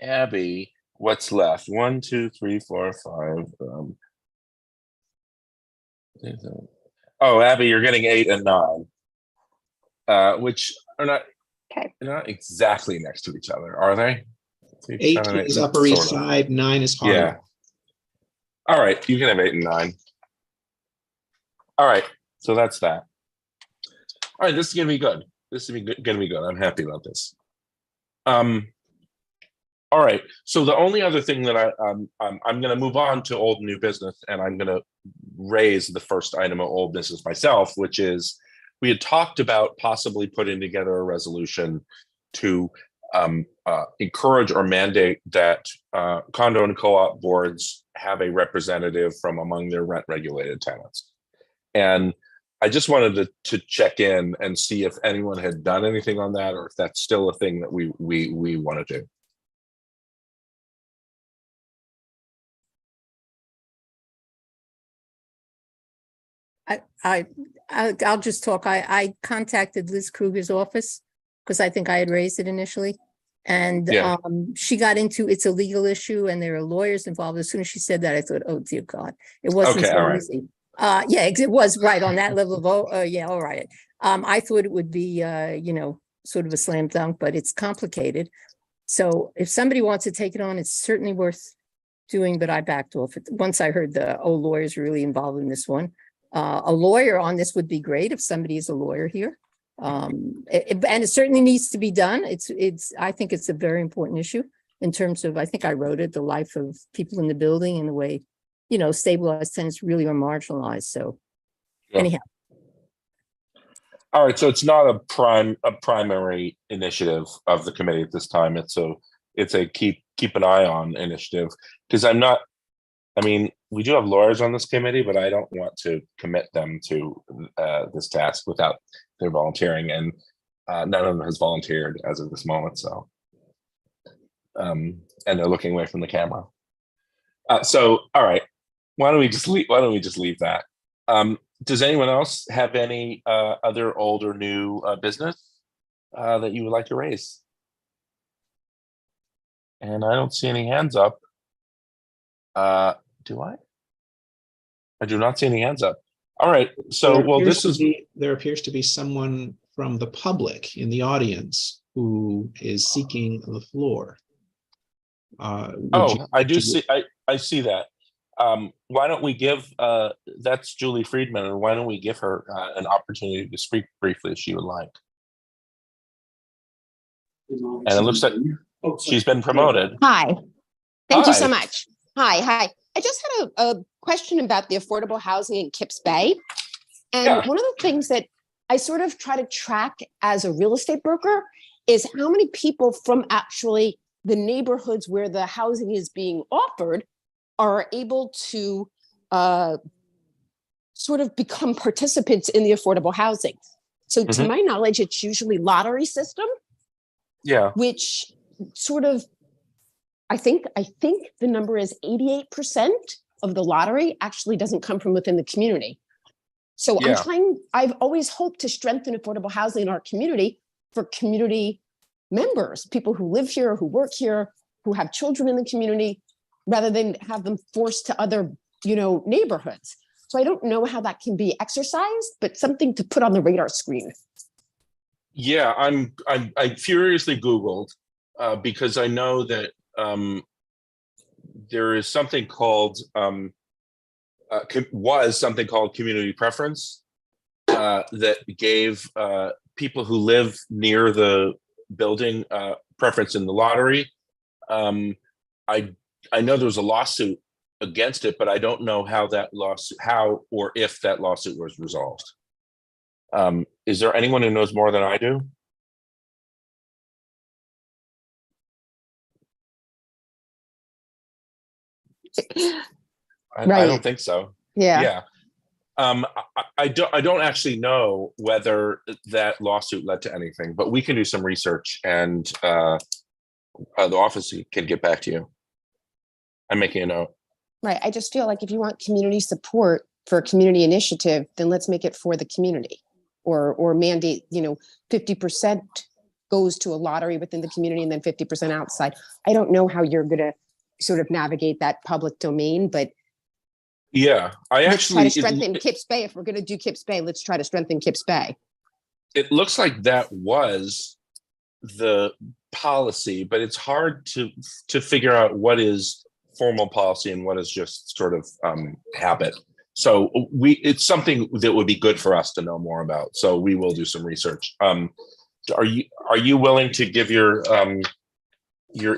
Abby, what's left? 1, 2, 3, 4, 5. Abby, you're getting 8 and 9, which are not exactly next to each other, are they? 8 is Upper East Side, 9 is Harlem. Yeah. All right, you can have 8 and 9. All right, so that's that. All right, this is gonna be good. This is gonna be good. I'm happy about this. All right, so the only other thing that I'm gonna move on to old and new business, and I'm gonna raise the first item of old business myself, which is we had talked about possibly putting together a resolution to encourage or mandate that condo and co-op boards have a representative from among their rent regulated tenants. And I just wanted to check in and see if anyone had done anything on that, or if that's still a thing that we want to do. I'll just talk. I contacted Liz Kruger's office because I think I had raised it initially. And Yeah. She got into it's a legal issue and there are lawyers involved. As soon as she said that, I thought, oh dear God, it wasn't Okay, so all right. easy. Yeah, it was right on that level of yeah, all right. I thought it would be sort of a slam dunk, but it's complicated. So if somebody wants to take it on, it's certainly worth doing, but I backed off it once I heard the lawyers really involved in this one. A lawyer on this would be great if somebody is a lawyer here. And it certainly needs to be done. I think it's a very important issue in terms of, I think I wrote it, the life of people in the building and the way, stabilized tenants really are marginalized. So anyhow. All right, so it's not a primary initiative of the committee at this time. It's a keep an eye on initiative, because we do have lawyers on this committee, but I don't want to commit them to this task without their volunteering, and none of them has volunteered as of this moment. So, and they're looking away from the camera. So, all right, why don't we just leave that? Does anyone else have any other old or new business that you would like to raise? And I don't see any hands up. Do I? I do not see any hands up. All right. So, there appears to be someone from the public in the audience who is seeking the floor. I do see. I see that. Why don't we give, that's Julie Friedman, and why don't we give her an opportunity to speak briefly if she would like? And it looks like she's been promoted. Hi, thank you so Hi. much. Hi. I just had a question about the affordable housing in Kips Bay. And Yeah. one of the things that I sort of try to track as a real estate broker is how many people from actually the neighborhoods where the housing is being offered are able to sort of become participants in the affordable housing. So to Mhm. my knowledge, it's usually lottery system, Yeah, which sort of, I think the number is 88% of the lottery actually doesn't come from within the community. So Yeah. I've always hoped to strengthen affordable housing in our community for community members, people who live here, who work here, who have children in the community, rather than have them forced to other, neighborhoods. So I don't know how that can be exercised, but something to put on the radar screen. yeah. I furiously Googled because I know that there is something called was something called community preference that gave people who live near the building preference in the lottery. I know there was a lawsuit against it, but I don't know how or if that lawsuit was resolved. Is there anyone who knows more than I do? I Right. don't think so. Yeah. Yeah. I don't actually know whether that lawsuit led to anything, but we can do some research, and the office can get back to you. I'm making a note. Right. I just feel like if you want community support for a community initiative, then let's make it for the community, or mandate, 50% goes to a lottery within the community and then 50% outside. I don't know how you're going to sort of navigate that public domain, but Yeah, let's try to strengthen Kips Bay. If we're going to do Kips Bay, let's try to strengthen Kips Bay. It looks like that was the policy, but it's hard to figure out what is formal policy and what is just sort of habit. So it's something that would be good for us to know more about. So we will do some research. Are you willing to give your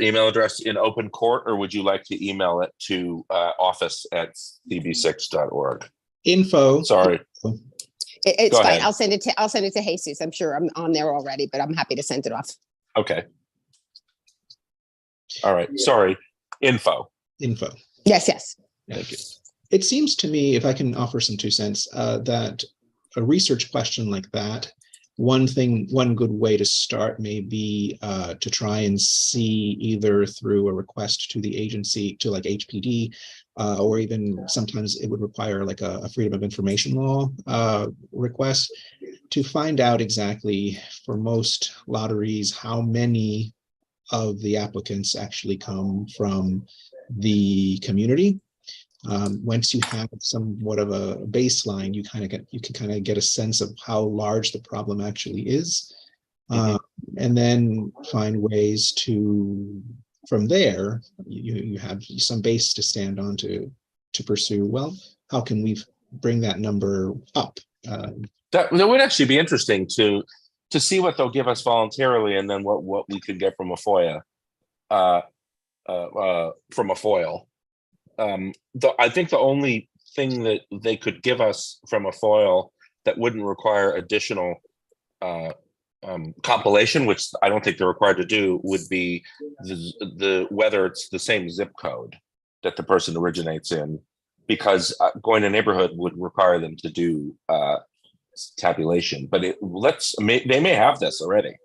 email address in open court, or would you like to email it to office@cb6.org? Info. Sorry. It's Go fine. ahead. I'll send it to Jesus. I'm sure I'm on there already, but I'm happy to send it off. Okay. All right. Sorry. Info. Yes. Thank you. It seems to me, if I can offer some 2 cents, that a research question like that, one good way to start may be to try and see, either through a request to the agency, to like HPD, or even sometimes it would require like a Freedom of Information Law request, to find out exactly for most lotteries how many of the applicants actually come from the community. Once you have somewhat of a baseline, you can kind of get a sense of how large the problem actually is, and then find ways to, from there, you have some base to stand on to pursue. Well, how can we bring that number up? That would actually be interesting to see what they'll give us voluntarily, and then what we could get from a FOIA, from a FOIL. I think the only thing that they could give us from a FOIL that wouldn't require additional compilation, which I don't think they're required to do, would be the whether it's the same zip code that the person originates in, because going to neighborhood would require them to do tabulation. But they may have this already,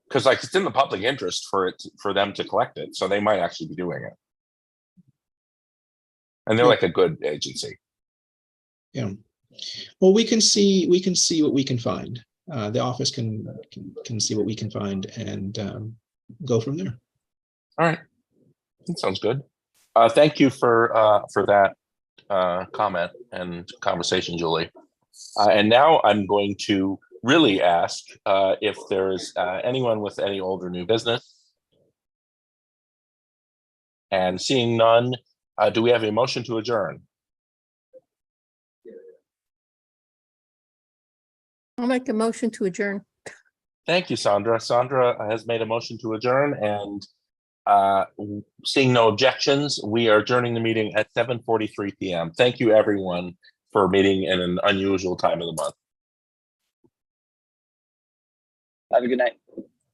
because like it's in the public interest for them to collect it, so they might actually be doing it. And they're like a good agency. Yeah. Well, we can see what we can find. The office can see what we can find, and go from there. All right, that sounds good. Thank you for that comment and conversation, Julie. And now I'm going to really ask if there's anyone with any old or new business. And seeing none, Do we have a motion to adjourn? I'll make a motion to adjourn. Thank you, Sandra. Sandra has made a motion to adjourn, and seeing no objections, we are adjourning the meeting at 7:43 p.m. Thank you, everyone, for meeting in an unusual time of the month. Have a good night.